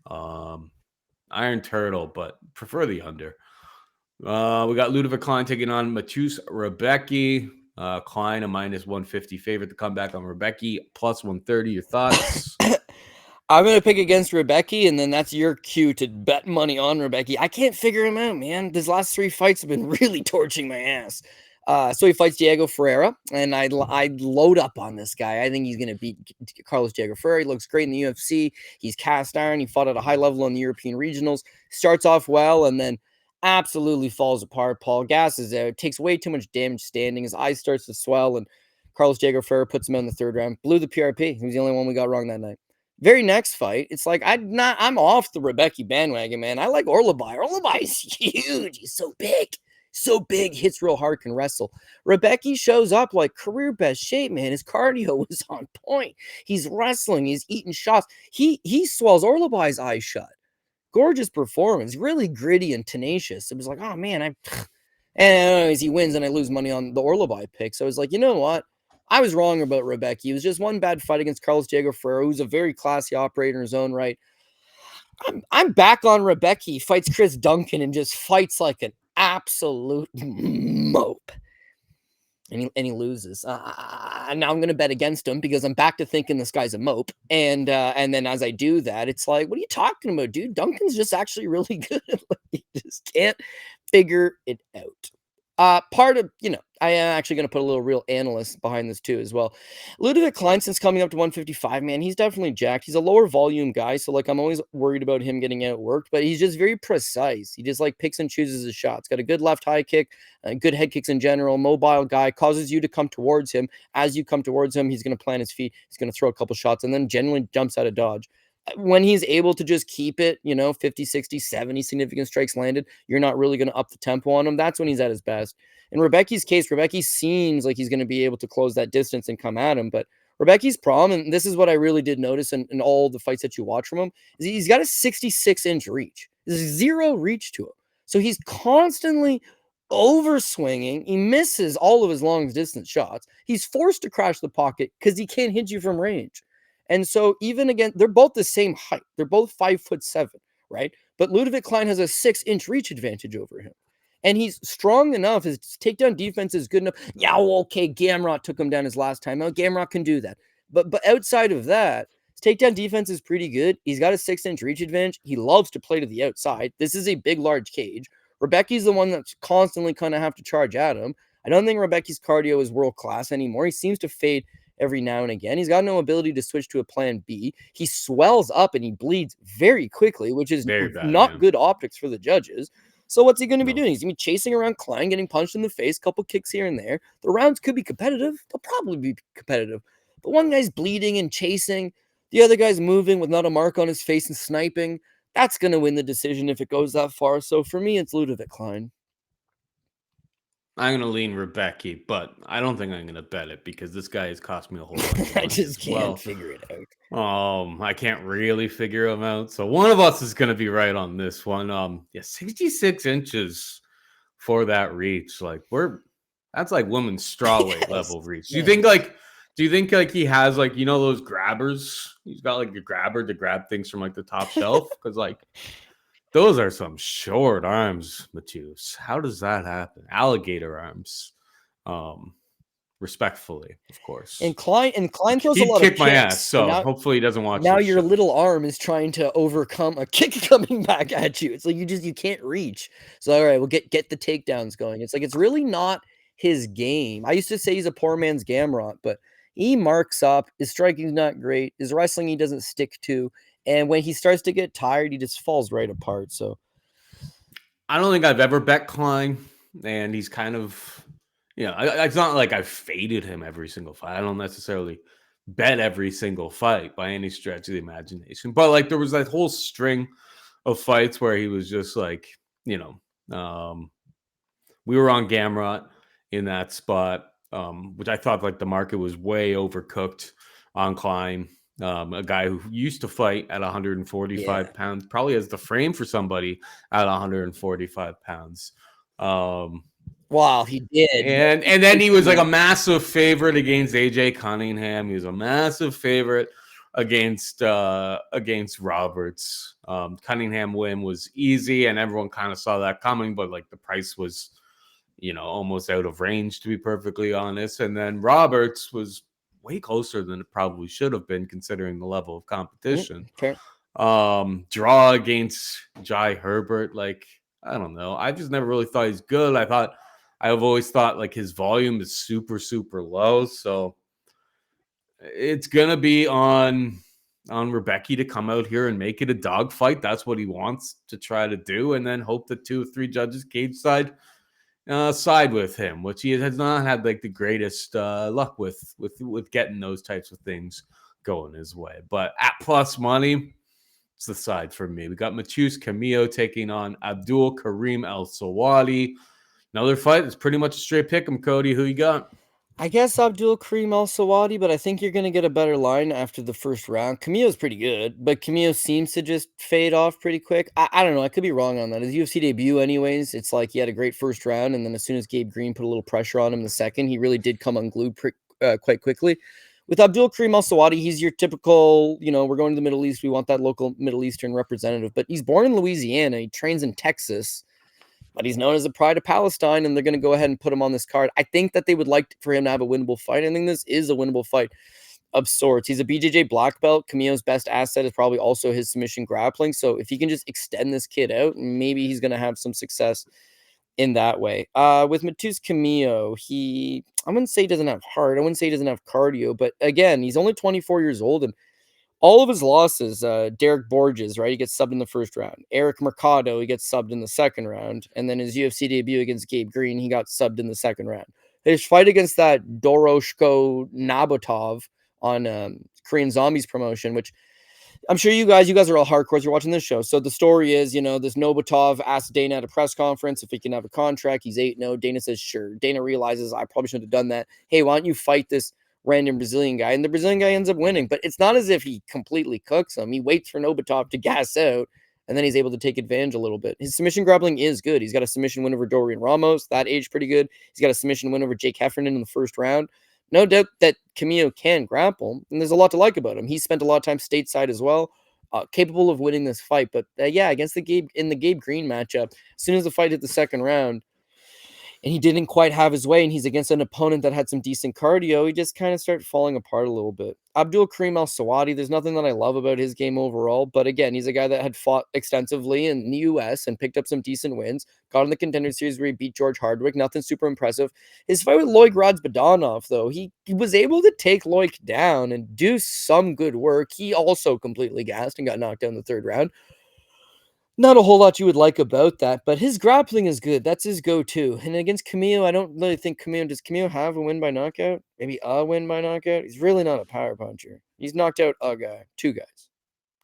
Iron Turtle, but prefer the under. We got Ľudovít Klein taking on Mateusz Rębecki. Klein, a minus 150 favorite to come back on Rębecki, plus 130. Your thoughts? I'm going to pick against Rębecki, and then that's your cue to bet money on Rębecki. I can't figure him out, man. These last 3 fights have been really torching my ass. So he fights Diego Ferreira, and I'd load up on this guy. I think he's going to beat Carlos Diego Ferreira. He looks great in the UFC. He's cast iron. He fought at a high level on the European regionals. Starts off well, and then absolutely falls apart. Paul gasses out, takes way too much damage standing. His eye starts to swell, and Carlos Diego Ferreira puts him out in the third round. Blew the PRP. He was the only one we got wrong that night. Very next fight, it's like I'm off the Rębecki bandwagon, man. I like Orlobay. Orlobay is huge. He's so big, hits real hard, can wrestle. Rębecki shows up like career best shape, man. His cardio was on point. He's wrestling. He's eating shots. He swells Orlobay's eyes shut. Gorgeous performance, really gritty and tenacious. It was like, oh man, and anyways, he wins, and I lose money on the Orlobay pick. So I was like, you know what? I was wrong about Rębecki. It was just one bad fight against Carlos Diego Ferreira, who's a very classy operator in his own right. I'm back on Rębecki. He fights Chris Duncan and just fights like an absolute mope. And he loses. Now I'm going to bet against him because I'm back to thinking this guy's a mope. And then as I do that, it's like, what are you talking about, dude? Duncan's just actually really good. He just can't figure it out. Part of, I am actually going to put a little real analyst behind this too as well. Ľudovít Klein, since coming up to 155, man, he's definitely jacked. He's a lower volume guy, so like I'm always worried about him getting outworked, but he's just very precise. He just like picks and chooses his shots. Got a good left high kick, good head kicks in general, mobile guy, causes you to come towards him. As you come towards him, he's going to plant his feet, he's going to throw a couple shots, and then generally jumps out of dodge. When he's able to just keep it, 50, 60, 70 significant strikes landed, you're not really going to up the tempo on him. That's when he's at his best. In Rębecki's case, Rębecki seems like he's going to be able to close that distance and come at him, but Rebecki's problem, and this is what I really did notice in all the fights that you watch from him, is he's got a 66-inch reach. There's zero reach to him. So he's constantly overswinging. He misses all of his long distance shots. He's forced to crash the pocket because he can't hit you from range. And so even again, they're both the same height. They're both 5'7", right? But Ľudovít Klein has a 6-inch reach advantage over him. And he's strong enough. His takedown defense is good enough. Yeah, well, okay, Gamrot took him down his last time. Oh, Gamrot can do that. But outside of that, his takedown defense is pretty good. He's got a 6-inch reach advantage. He loves to play to the outside. This is a big, large cage. Rebecki's the one that's constantly kind of have to charge at him. I don't think Rebecki's cardio is world class anymore. He seems to fade every now and again. He's got no ability to switch to a plan B. He swells up and he bleeds very quickly, which is not good optics for the judges. So what's he going to be doing? He's going to be chasing around Klein, getting punched in the face, couple kicks here and there. The rounds could be competitive. They'll probably be competitive. But one guy's bleeding and chasing. The other guy's moving with not a mark on his face and sniping. That's going to win the decision if it goes that far. So for me, it's Ľudovít Klein. I'm going to lean Rębecki, but I don't think I'm going to bet it because this guy has cost me a whole lot. I just can't figure it out. I can't really figure him out. So one of us is going to be right on this one. 66 inches for that reach. Like that's like women's strawweight level reach. Do you think like he has like, those grabbers? He's got like a grabber to grab things from like the top shelf? Because like those are some short arms, Matheus. How does that happen? Alligator arms. Respectfully, of course. And Klein throws a lot of kicks. My ass, so hopefully he doesn't watch. Now your little arm is trying to overcome a kick coming back at you. It's like you can't reach. So all right, we'll get the takedowns going. It's like it's really not his game. I used to say he's a poor man's Gamrot, but he marks up. His striking's not great. His wrestling he doesn't stick to. And when he starts to get tired, he just falls right apart. So I don't think I've ever bet Klein, and he's kind of, it's not like I've faded him every single fight. I don't necessarily bet every single fight by any stretch of the imagination. But like there was that whole string of fights where he was just like, we were on Gamrot in that spot, which I thought like the market was way overcooked on Klein. A guy who used to fight at 145 pounds, probably has the frame for somebody at 145 pounds. Wow, he did. And then he was like a massive favorite against AJ Cunningham. He was a massive favorite against Roberts. Cunningham win was easy, and everyone kind of saw that coming, but like the price was, almost out of range, to be perfectly honest. And then Roberts was way closer than it probably should have been considering the level of competition. Draw against Jai Herbert, like I don't know. I just never really thought he's good. I've always thought like his volume is super, super low. So it's gonna be on Rębecki to come out here and make it a dogfight. That's what he wants to try to do, and then hope that 2 or 3 judges cage side with him, which he has not had like the greatest luck with getting those types of things going his way. But at plus money, it's the side for me. We got Mateusz Camillo taking on Abdul-Kareem Al-Selwady. Another fight. It's pretty much a straight pick 'em, Cody. Who you got? I guess Abdul-Kareem Al-Selwady, but I think you're going to get a better line after the first round. Camillo's pretty good, but Camillo seems to just fade off pretty quick. I don't know. I could be wrong on that. His UFC debut anyways, it's like he had a great first round, and then as soon as Gabe Green put a little pressure on him in the second, he really did come unglued quite quickly. With Abdul-Kareem Al-Selwady, he's your typical, we're going to the Middle East. We want that local Middle Eastern representative, but he's born in Louisiana. He trains in Texas. But he's known as the pride of Palestine, and they're going to go ahead and put him on this card. I think that they would like for him to have a winnable fight. I think this is a winnable fight of sorts. He's a BJJ black belt. Camillo's best asset is probably also his submission grappling. So if he can just extend this kid out, maybe he's going to have some success in that way. With Mateusz Camillo, I wouldn't say he doesn't have heart. I wouldn't say he doesn't have cardio. But again, he's only 24 years old, and all of his losses, Derek Borges, right? He gets subbed in the first round. Eric Mercado, he gets subbed in the second round. And then his UFC debut against Gabe Green, he got subbed in the second round. His fight against that Doroshko Nabotov on Korean Zombies promotion, which I'm sure you guys are all hardcores. You're watching this show. So the story is, this Nabotov asked Dana at a press conference if he can have a contract. He's 8-0. Dana says, sure. Dana realizes I probably shouldn't have done that. Hey, why don't you fight this random Brazilian guy, and the Brazilian guy ends up winning. But it's not as if he completely cooks him. He waits for Nurmagomedov to gas out, and then he's able to take advantage a little bit. His submission grappling is good. He's got a submission win over Dorian Ramos. That aged pretty good. He's got a submission win over Jake Heffernan in the first round. No doubt that Camilo can grapple, and there's a lot to like about him. He spent a lot of time stateside as well, capable of winning this fight. But yeah, against the Gabe Green matchup, as soon as the fight hit the second round, and he didn't quite have his way, and he's against an opponent that had some decent cardio, he just kind of started falling apart a little bit. Abdul-Kareem Al-Selwady, there's nothing that I love about his game overall, but again, he's a guy that had fought extensively in the US and picked up some decent wins, got in the Contender Series where he beat George Hardwick, nothing super impressive. His fight with Loic Radzibadanov, though, he was able to take Loic down and do some good work. He also completely gassed and got knocked down in the third round. Not a whole lot you would like about that, but his grappling is good. That's his go-to. And against Camilo, I don't really think does Camilo have a win by knockout? Maybe a win by knockout? He's really not a power puncher. He's knocked out a guy, 2 guys,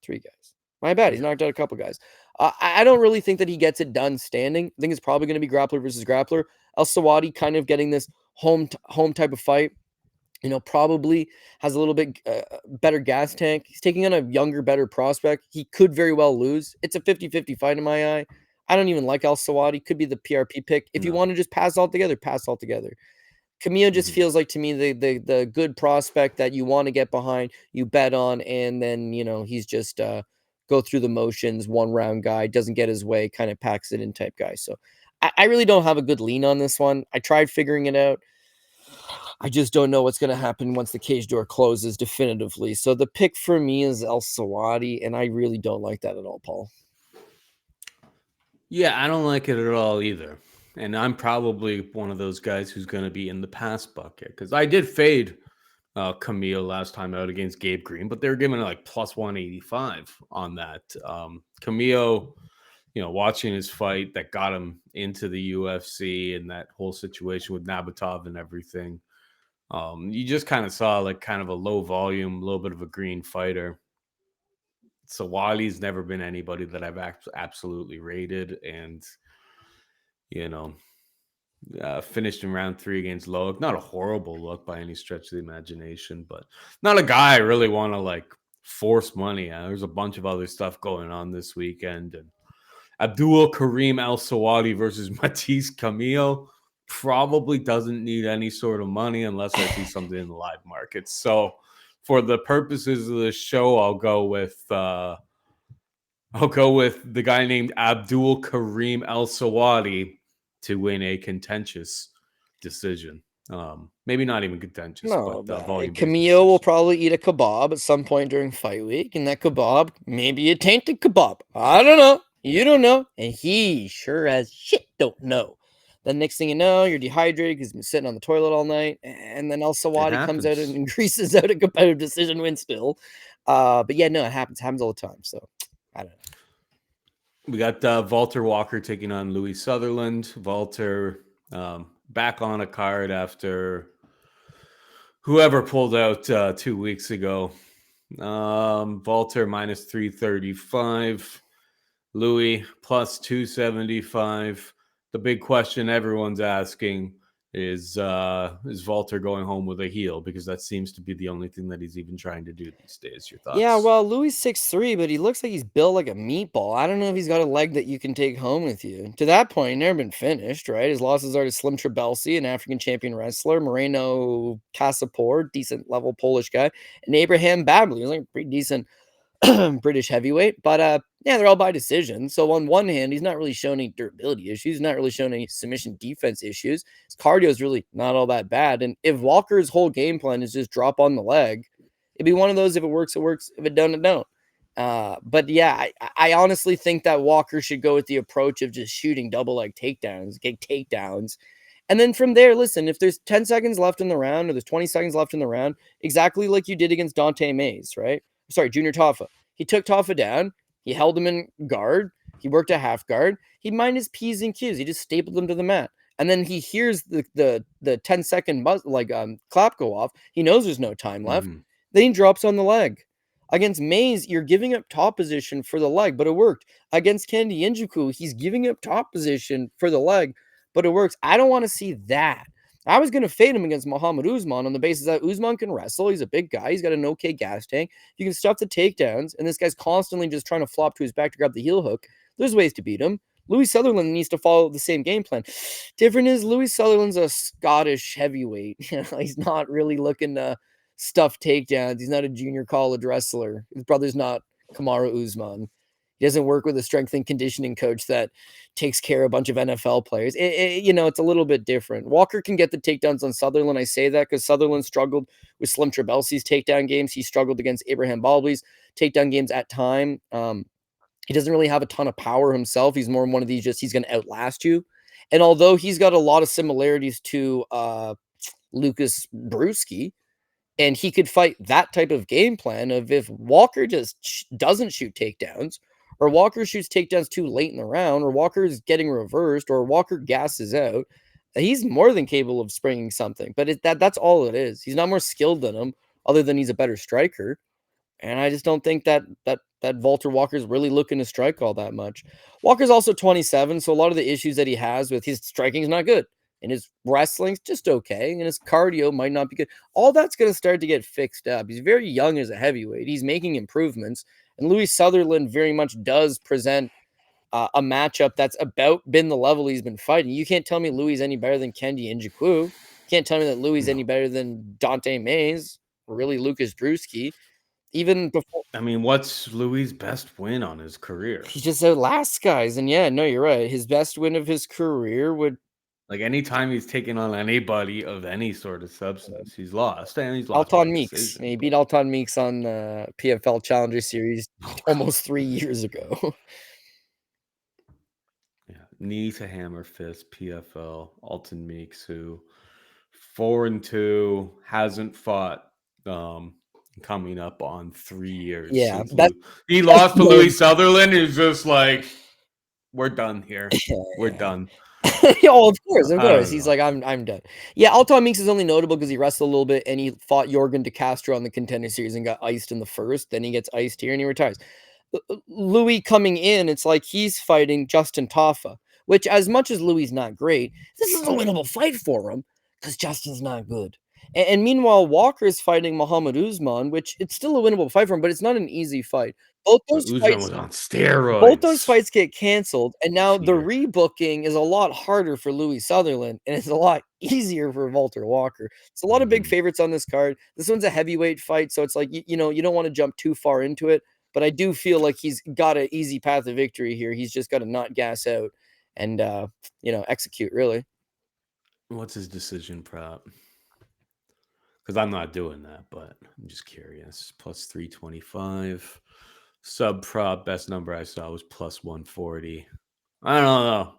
3 guys. My bad. He's knocked out a couple guys. I don't really think that he gets it done standing. I think it's probably going to be grappler versus grappler. Al-Selwady kind of getting this home type of fight. Probably has a little bit better gas tank. He's taking on a younger, better prospect. He could very well lose. It's a 50-50 fight in my eye. I don't even like Al-Selwady. Could be the PRP pick. If you want to just pass altogether, pass altogether. Camilo just feels like, to me, the good prospect that you want to get behind, you bet on, and then, he's just go through the motions, one-round guy, doesn't get his way, kind of packs it in type guy. So I really don't have a good lean on this one. I tried figuring it out. I just don't know what's going to happen once the cage door closes definitively. So the pick for me is Al-Selwady, and I really don't like that at all, Paul. Yeah, I don't like it at all either. And I'm probably one of those guys who's going to be in the pass bucket, because I did fade Camilo last time out against Gabe Green, but they were giving like plus 185 on that. Camilo, watching his fight that got him into the UFC and that whole situation with Nurmagomedov and everything. You just kind of saw like kind of a low volume, a little bit of a green fighter. So Wiley's never been anybody that I've absolutely rated, and finished in round 3 against Loic. Not a horrible look by any stretch of the imagination, but not a guy I really want to like force money at. There's a bunch of other stuff going on this weekend, and Abdul-Kareem Al-Selwady versus Mateusz Camilo probably doesn't need any sort of money unless I see something in the live market. So for the purposes of the show, I'll go with the guy named Abdul-Kareem Al-Selwady to win a contentious decision. Maybe not even contentious, but Camilo will probably eat a kebab at some point during fight week, and that kebab may be a tainted kebab. I don't know. You don't know, and he sure as shit don't know. The next thing you know, you're dehydrated because you've been sitting on the toilet all night, and then Al-Selwady comes out and greases out a competitive decision win still. But yeah, no, it happens. It happens all the time. So I don't know. We got Walter Walker taking on Louis Sutherland. Walter back on a card after whoever pulled out 2 weeks ago. Walter minus 335. Louis plus 275. The big question everyone's asking is Walter going home with a heel? Because that seems to be the only thing that he's even trying to do these days. Your thoughts? Yeah, well, Louis 6'3", but he looks like he's built like a meatball. I don't know if he's got a leg that you can take home with you. To that point, he's never been finished, right? His losses are to Slim Trabelsi, an African champion wrestler, Moreno Casapor, decent level Polish guy, and Abraham Babley, who's like a pretty decent British heavyweight. But yeah, they're all by decision. So on one hand, he's not really shown any durability issues, not really shown any submission defense issues. His cardio is really not all that bad. And if Walker's whole game plan is just drop on the leg, it'd be one of those, if it works, it works. If it don't, it don't. But yeah, I honestly think that Walker should go with the approach of just shooting double leg takedowns, get takedowns. And then from there, listen, if there's 10 seconds left in the round or there's 20 seconds left in the round, exactly like you did against Dante Mays, right? Sorry, Junior Taffa. He took Taffa down. He held him in guard. He worked a half guard. He minded his P's and Q's. He just stapled them to the mat. And then he hears the 10-second clap go off. He knows there's no time left. Mm-hmm. Then he drops on the leg. Against Mays, you're giving up top position for the leg, but it worked. Against Kennedy Njoku, he's giving up top position for the leg, but it works. I don't want to see that. I was going to fade him against Muhammad Usman on the basis that Usman can wrestle. He's a big guy. He's got an okay gas tank. You can stuff the takedowns, and this guy's constantly just trying to flop to his back to grab the heel hook. There's ways to beat him. Louis Sutherland needs to follow the same game plan. Different is Louis Sutherland's a Scottish heavyweight. He's not really looking to stuff takedowns. He's not a junior college wrestler. His brother's not Kamaru Usman. He doesn't work with a strength and conditioning coach that takes care of a bunch of NFL players. It's a little bit different. Walker can get the takedowns on Sutherland. I say that because Sutherland struggled with Slim Trebelsi's takedown games. He struggled against Abraham Balbli's takedown games at time. He doesn't really have a ton of power himself. He's more one of these he's going to outlast you. And although he's got a lot of similarities to Lucas Brewski, and he could fight that type of game plan of if Walker just doesn't shoot takedowns, or Walker shoots takedowns too late in the round, or Walker is getting reversed, or Walker gasses out, he's more than capable of springing something. But that's all it is. He's not more skilled than him, other than he's a better striker. And I just don't think that Walter Walker's really looking to strike all that much. Walker's also 27, so a lot of the issues that he has with his striking is not good. And his wrestling's just okay. And his cardio might not be good. All that's going to start to get fixed up. He's very young as a heavyweight. He's making improvements. And Louis Sutherland very much does present a matchup that's about been the level he's been fighting. You can't tell me Louis is any better than Kendi Njoku. You can't tell me that Louis is any better than Dante Mays or really Lucas Drewski. Even before, I mean, what's Louis' best win on his career? he just outlasts guys. And yeah, no, you're right. His best win of his career would, like, anytime he's taken on anybody of any sort of substance, he's lost, and he's lost by Alton Meeks. decision. He beat Alton Meeks on PFL Challenger Series almost 3 years ago. Yeah, knee to hammer fist PFL Alton Meeks, who 4-2 hasn't fought coming up on 3 years. Yeah, since he lost to Louis Sutherland. Is just like, we're done here. We're done. Oh, of course. He's know. like, I'm done. Yeah, Alton Meeks is only notable because he wrestled a little bit and he fought Jorgen De Castro on the Contender Series and got iced in the first. Then he gets iced here and he retires. Louis coming in, it's like he's fighting Justin Tafa, which, as much as Louis not great, this is a winnable fight for him because Justin's not good. And meanwhile, Walker is fighting Muhammad Usman, which it's still a winnable fight for him, but it's not an easy fight. Both those Usman fights was on steroids. Both those fights get canceled, and now the rebooking is a lot harder for Louis Sutherland, and it's a lot easier for Walter Walker. It's a lot of big favorites on this card. This one's a heavyweight fight, so it's like, you don't want to jump too far into it, but I do feel like he's got an easy path to victory here. He's just got to not gas out and, execute, really. What's his decision prop? Because I'm not doing that, but I'm just curious. Plus 325. Sub prop, best number I saw was plus 140. I don't know.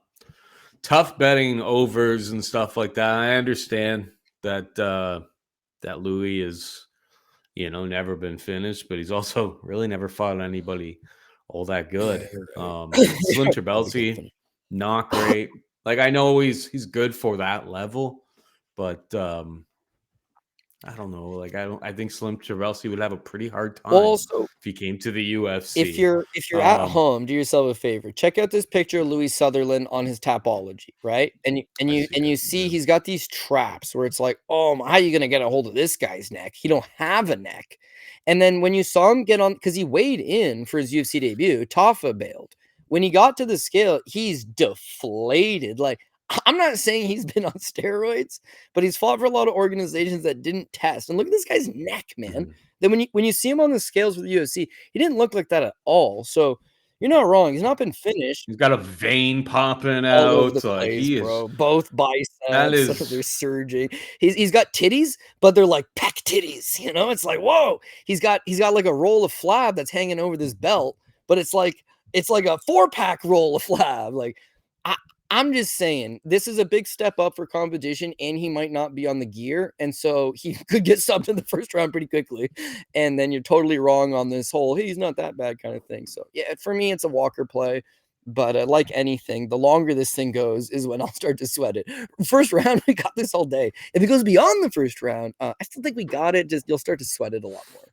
Tough betting overs and stuff like that. I understand that that Louis is, never been finished, but he's also really never fought anybody all that good. Slim Trebelsi, not great. Like, I know he's good for that level, but I don't know. Like, I think Slim Trebelsi would have a pretty hard time if he came to the UFC. If you're at home, do yourself a favor. Check out this picture of Louis Sutherland on his Tapology, right? And you see he's got these traps where it's like, oh, how are you gonna get a hold of this guy's neck? He don't have a neck. And then when you saw him get on, because he weighed in for his UFC debut, Tafa bailed. When he got to the scale, he's deflated. Like, I'm not saying he's been on steroids, but he's fought for a lot of organizations that didn't test. And look at this guy's neck, man. Then when you see him on the scales with the UFC, he didn't look like that at all. So you're not wrong. He's not been finished. He's got a vein popping All over out. the Like, place, he bro. is. Both biceps. That is. They're surging. He's got titties, but they're like pec titties. It's like, whoa. He's got like a roll of flab that's hanging over this belt, but it's like a 4-pack roll of flab. Like, I'm just saying, this is a big step up for competition, and he might not be on the gear, and so he could get subbed in the first round pretty quickly, and then you're totally wrong on this whole, hey, he's not that bad kind of thing. So, yeah, for me, it's a Walker play, but like anything, the longer this thing goes is when I'll start to sweat it. First round, we got this all day. If it goes beyond the first round, I still think we got it, just you'll start to sweat it a lot more.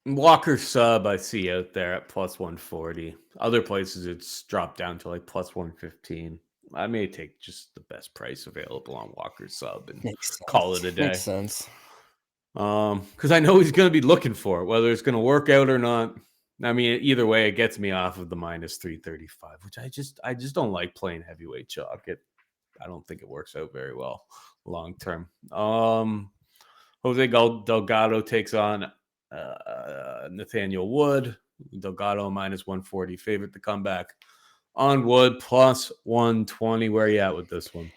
Walker sub I see out there at plus 140. Other places it's dropped down to like plus 115. I may take just the best price available on Walker's sub and Makes call sense. it a day. Makes sense. Because I know he's going to be looking for it, whether it's going to work out or not. I mean, either way, it gets me off of the minus 335, which I just don't like playing heavyweight chalk. I don't think it works out very well long term. Jose Delgado takes on Nathaniel Wood. Delgado minus 140, favorite to come back. On Wood plus 120. Where are you at with this one?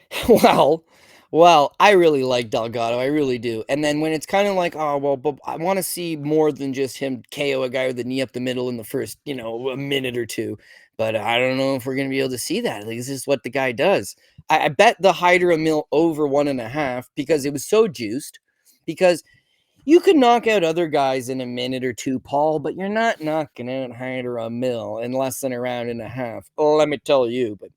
Well, I really like Delgado. I really do. And then when it's kind of like, oh, well, but I want to see more than just him KO a guy with the knee up the middle in the first, a minute or two. But I don't know if we're going to be able to see that. Like, this is what the guy does. I bet the Hyder Mill over 1.5 because it was so juiced. Because you could knock out other guys in a minute or two, Paul, but you're not knocking out Hyder Mill in less than a round and a half. Oh, let me tell you. But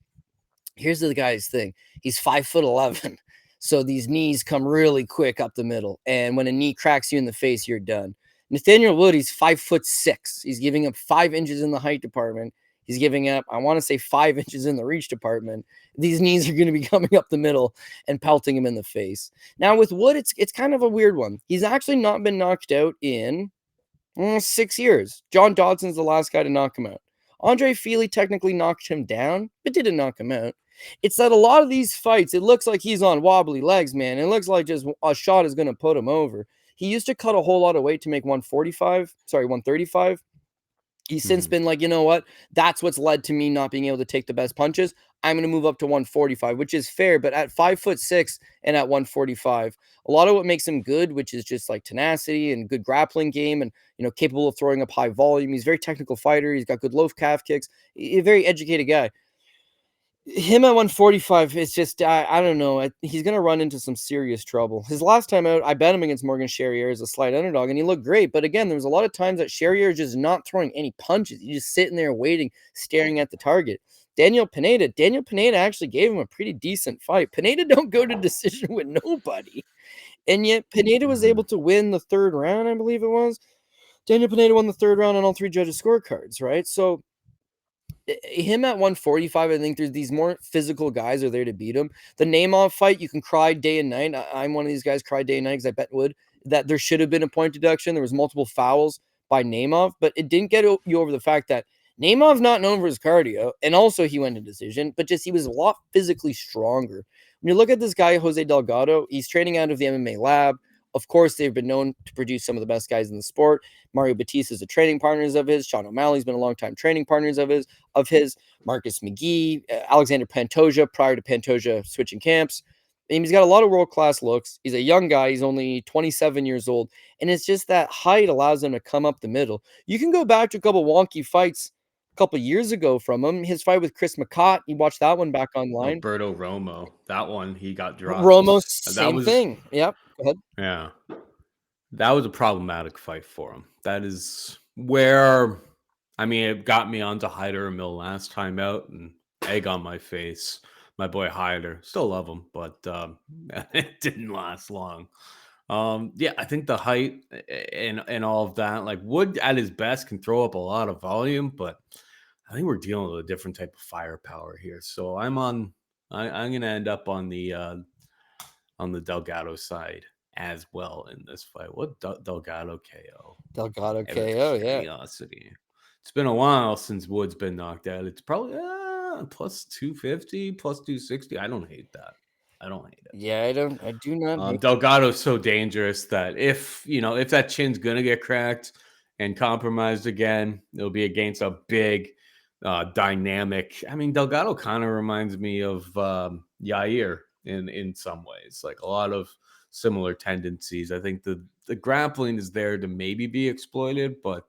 here's the guy's thing. He's 5'11". So these knees come really quick up the middle. And when a knee cracks you in the face, you're done. Nathaniel Wood, he's 5'6". He's giving up 5 inches in the height department. He's giving up, I want to say 5 inches in the reach department. These knees are going to be coming up the middle and pelting him in the face. Now with Wood, it's kind of a weird one. He's actually not been knocked out in 6 years. John Dodson's the last guy to knock him out. Andre Fili technically knocked him down, but didn't knock him out. It's that a lot of these fights, it looks like he's on wobbly legs, man. It looks like just a shot is going to put him over. He used to cut a whole lot of weight to make 135. He's since been like, you know what? That's what's led to me not being able to take the best punches. I'm going to move up to 145, which is fair. But at 5'6" and at 145, a lot of what makes him good, which is just like tenacity and good grappling game and, capable of throwing up high volume. He's a very technical fighter. He's got good low calf kicks. He's a very educated guy. Him at 145, it's just, I don't know. He's going to run into some serious trouble. His last time out, I bet him against Morgan Charrier as a slight underdog, and he looked great. But again, there was a lot of times that Charrier is just not throwing any punches. He's just sitting there waiting, staring at the target. Daniel Pineda actually gave him a pretty decent fight. Pineda don't go to decision with nobody. And yet Pineda was able to win the third round, I believe it was. Daniel Pineda won the third round on all 3 judges' scorecards, right? So him at 145, I think there's these more physical guys are there to beat him. The Naimov fight, you can cry day and night. I'm one of these guys cry day and night because I bet would that there should have been a point deduction. There was multiple fouls by Naimov, but it didn't get you over the fact that Naimov's not known for his cardio, and also he went to decision, but just he was a lot physically stronger. When you look at this guy, Jose Delgado, he's training out of the MMA lab. Of course, they've been known to produce some of the best guys in the sport. Mario Bautista is a training partners of his. Sean O'Malley's been a long-time training partners of his. Marcus McGee, Alexander Pantoja, prior to Pantoja switching camps. And he's got a lot of world-class looks. He's a young guy. He's only 27 years old. And it's just that height allows him to come up the middle. You can go back to a couple wonky fights a couple years ago from him. His fight with Chris McCott, you watched that one back online. Roberto Romo, that one, he got dropped. Romo, same thing. Yep. Go ahead. Yeah. That was a problematic fight for him. That is where, it got me onto Hyder Mill last time out and egg on my face. My boy Hyder. Still love him, but it didn't last long. I think the height and all of that, like Wood at his best can throw up a lot of volume, but I think we're dealing with a different type of firepower here. So I'm going to end up on the Delgado side as well in this fight. What Delgado KO? Delgado KO, yeah. Curiosity. It's been a while since Wood's been knocked out. It's probably plus 250, plus 260. I don't hate that. I don't hate it. Yeah, I do not. Delgado's so dangerous that if that chin's gonna get cracked and compromised again, it'll be against a big, dynamic. Delgado kind of reminds me of Yair in some ways, like a lot of similar tendencies. I think the grappling is there to maybe be exploited, but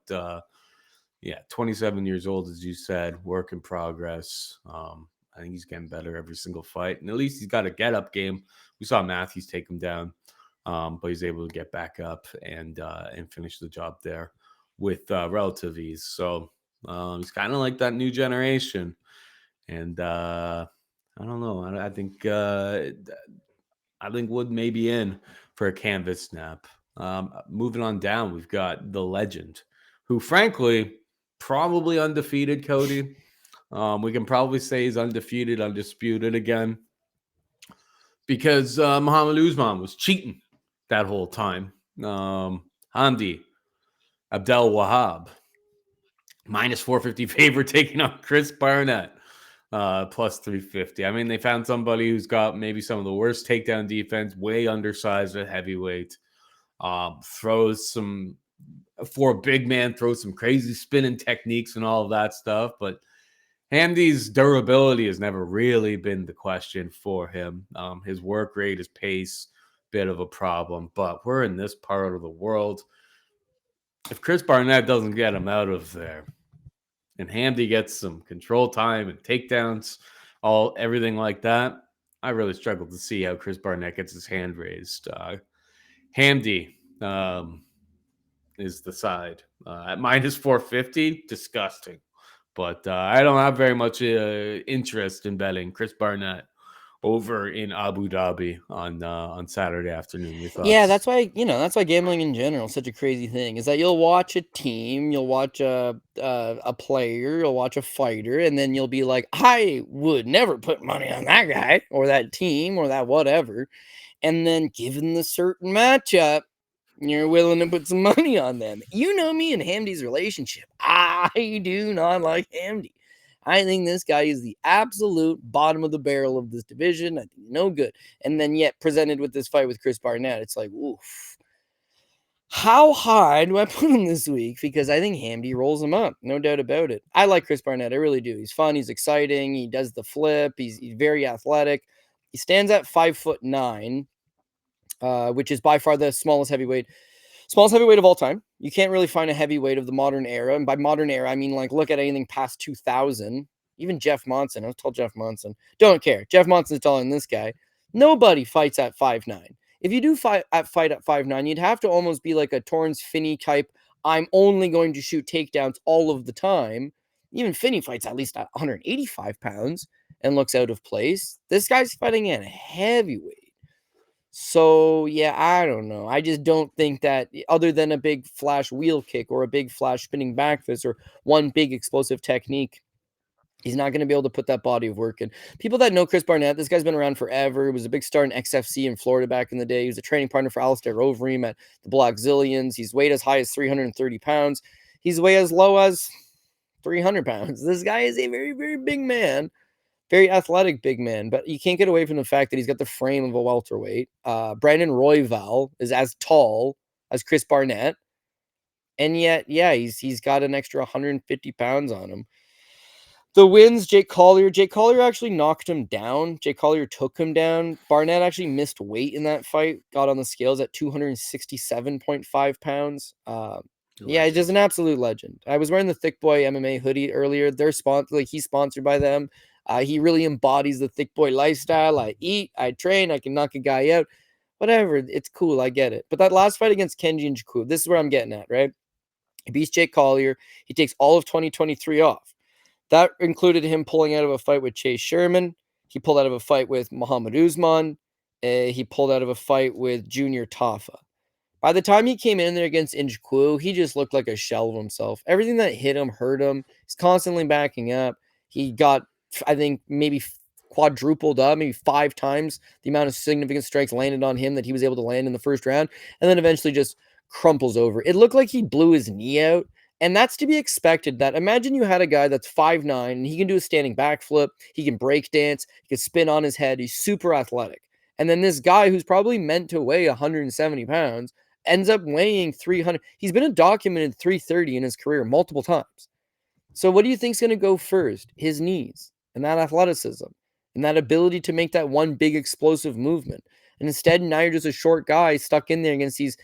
27 years old, as you said, work in progress. I think he's getting better every single fight, and at least he's got a get-up game. We saw Matheus take him down, but he's able to get back up and finish the job there with relative ease. So he's kind of like that new generation, and I don't know. I think Wood may be in for a canvas snap. Moving on down, we've got the legend, who frankly probably undefeated, Cody. We can probably say he's undefeated, undisputed again, because Muhammad Usman was cheating that whole time. Hamdi Abdel Wahab, minus 450 favorite taking on Chris Barnett, plus 350. I mean, they found somebody who's got maybe some of the worst takedown defense, way undersized at heavyweight, throws some, for a big man, throws some crazy spinning techniques and all of that stuff. But Hamdi's durability has never really been the question for him. His work rate, his pace, bit of a problem. But we're in this part of the world. If Chris Barnett doesn't get him out of there, and Hamdi gets some control time and takedowns, everything like that, I really struggle to see how Chris Barnett gets his hand raised. Hamdi is the side at minus 450. Disgusting. But I don't have very much interest in betting Chris Barnett over in Abu Dhabi on Saturday afternoon. Yeah, that's why gambling in general is such a crazy thing. Is that you'll watch a team, you'll watch a player, you'll watch a fighter, and then you'll be like, I would never put money on that guy or that team or that whatever. And then given the certain matchup, you're willing to put some money on them. You know me and Hamdi's relationship. I do not like Hamdi. I think this guy is the absolute bottom of the barrel of this division. I think no good. And then yet presented with this fight with Chris Barnett, it's like, oof. How high do I put him this week? Because I think Hamdi rolls him up. No doubt about it. I like Chris Barnett. I really do. He's fun. He's exciting. He does the flip. He's very athletic. He stands at 5'9", which is by far the smallest heavyweight of all time. You can't really find a heavyweight of the modern era. And by modern era, I mean, like, look at anything past 2000. Even Jeff Monson. I was told Jeff Monson. Don't care. Jeff Monson's taller than this guy. Nobody fights at 5'9". If you do fight at 5'9", you'd have to almost be like a Torrance Finney type, I'm only going to shoot takedowns all of the time. Even Finney fights at least at 185 pounds and looks out of place. This guy's fighting at a heavyweight. So, yeah, I don't know. I just don't think that other than a big flash wheel kick or a big flash spinning back fist or one big explosive technique, he's not going to be able to put that body of work in. People that know Chris Barnett, this guy's been around forever. He was a big star in XFC in Florida back in the day. He was a training partner for Alistair Overeem at the Black Zillions. He's weighed as high as 330 pounds. He's weighed as low as 300 pounds. This guy is a very, very big man. Very athletic big man, but you can't get away from the fact that he's got the frame of a welterweight. Brandon Royval is as tall as Chris Barnett, and yet, yeah, he's got an extra 150 pounds on him. The wins, Jake Collier. Jake Collier actually knocked him down. Jake Collier took him down. Barnett actually missed weight in that fight, got on the scales at 267.5 pounds. Yeah, he's just an absolute legend. I was wearing the Thick Boy MMA hoodie earlier. They're he's sponsored by them. He really embodies the thick boy lifestyle. I eat, I train, I can knock a guy out. Whatever, it's cool, I get it. But that last fight against Kenji Njoku, this is where I'm getting at, right? He beats Jake Collier. He takes all of 2023 off. That included him pulling out of a fight with Chase Sherman. He pulled out of a fight with Muhammad Usman. He pulled out of a fight with Junior Tafa. By the time he came in there against Njoku, he just looked like a shell of himself. Everything that hit him hurt him. He's constantly backing up. He got, I think, maybe quadrupled up, maybe 5 times the amount of significant strikes landed on him that he was able to land in the first round, and then eventually just crumples over. It looked like he blew his knee out, and that's to be expected. That imagine you had a guy that's 5'9", and he can do a standing backflip, he can break dance, he can spin on his head, he's super athletic. And then this guy who's probably meant to weigh 170 pounds ends up weighing 300. He's been a documented 330 in his career multiple times. So what do you think's going to go first? His knees and that athleticism and that ability to make that one big explosive movement. And instead, now you're just a short guy stuck in there against these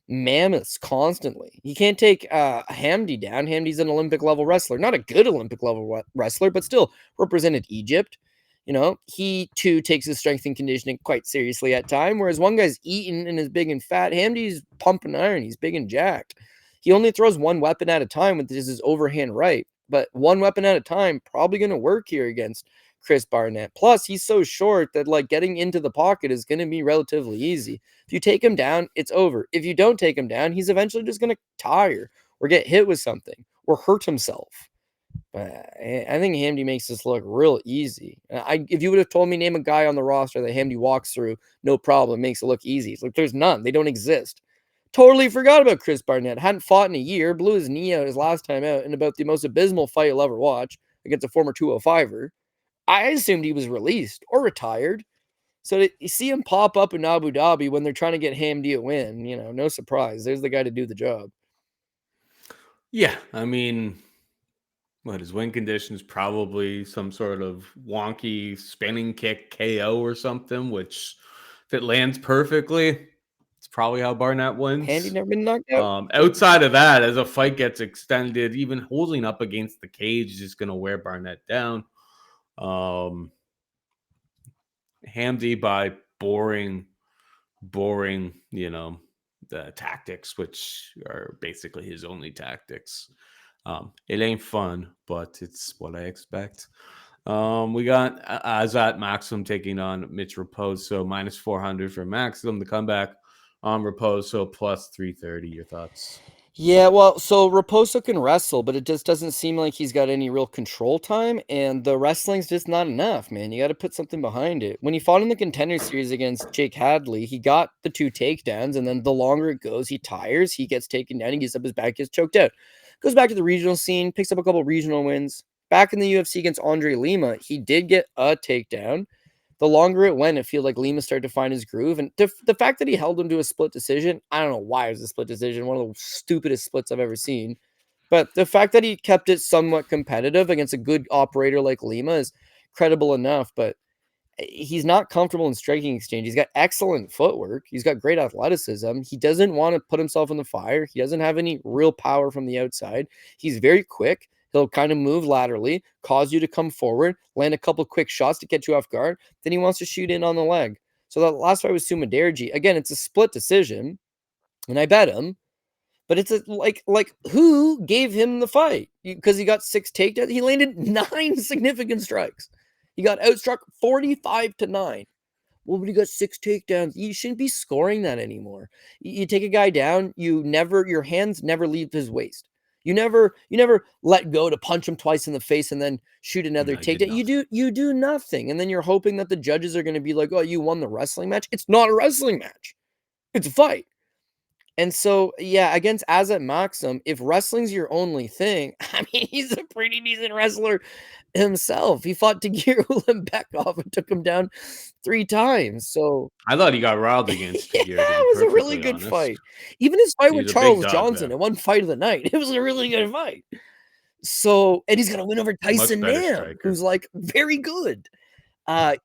mammoths constantly. You can't take Hamdi down. Hamdi's an Olympic level wrestler, not a good Olympic level wrestler, but still represented Egypt. You know, he too takes his strength and conditioning quite seriously at time, whereas one guy's eaten and is big and fat. Hamdi's pumping iron. He's big and jacked. He only throws one weapon at a time with his overhand right, but one weapon at a time probably going to work here against Chris Barnett. Plus, he's so short that like getting into the pocket is going to be relatively easy. If you take him down, it's over. If you don't take him down, he's eventually just going to tire or get hit with something or hurt himself. I think Hamdi makes this look real easy. If you would have told me name a guy on the roster that Hamdi walks through, no problem, makes it look easy. It's like there's none. They don't exist. Totally forgot about Chris Barnett. Hadn't fought in a year. Blew his knee out his last time out in about the most abysmal fight you'll ever watch against a former 205er. I assumed he was released or retired. So you see him pop up in Abu Dhabi when they're trying to get Hamdi a win. No surprise. There's the guy to do the job. Yeah, I mean, his win condition is probably some sort of wonky spinning kick KO or something, which if it lands perfectly, it's probably how Barnett wins. Hamdi never been knocked out. Outside of that, as a fight gets extended, even holding up against the cage is just going to wear Barnett down. Hamdi by boring, the tactics, which are basically his only tactics. It ain't fun, but it's what I expect. We got Azat Maxim taking on Mitch Raposo, minus 400 for Maxim. The comeback on Raposo, plus 330. Your thoughts? Yeah, well, so Raposo can wrestle, but it just doesn't seem like he's got any real control time, and the wrestling's just not enough, man. You got to put something behind it. When he fought in the Contender Series against Jake Hadley, he got the 2 takedowns, and then the longer it goes, he tires, he gets taken down, he gets up his back, gets choked out. Goes back to the regional scene, picks up a couple regional wins. Back in the UFC against Andre Lima, he did get a takedown. The longer it went, it feels like Lima started to find his groove. And the fact that he held him to a split decision, I don't know why it was a split decision, one of the stupidest splits I've ever seen. But the fact that he kept it somewhat competitive against a good operator like Lima is credible enough. But he's not comfortable in striking exchange. He's got excellent footwork. He's got great athleticism. He doesn't want to put himself in the fire. He doesn't have any real power from the outside. He's very quick. He'll kind of move laterally, cause you to come forward, land a couple quick shots to get you off guard. Then he wants to shoot in on the leg. So that last fight was Sumaderji. Again, it's a split decision, and I bet him. But it's like who gave him the fight? Because he got 6 takedowns. He landed 9 significant strikes. He got outstruck 45-9. Well, but he got 6 takedowns. You shouldn't be scoring that anymore. You take a guy down, your hands never leave his waist. You never let go to punch him twice in the face and then shoot another takedown. You do nothing. And then you're hoping that the judges are going to be like, oh, you won the wrestling match. It's not a wrestling match. It's a fight. And so, yeah, against Azat Maxim, if wrestling's your only thing, I mean, he's a pretty decent wrestler himself. He fought Tagir Ulanbekov and took him down 3 times. So I thought he got riled against Tagir. yeah, it was a really good fight. Even his fight with Charles Johnson, it wasn't fight of the night. It was a really good fight. So, and he's going to win over Tyson Nam, who's like very good. Yeah.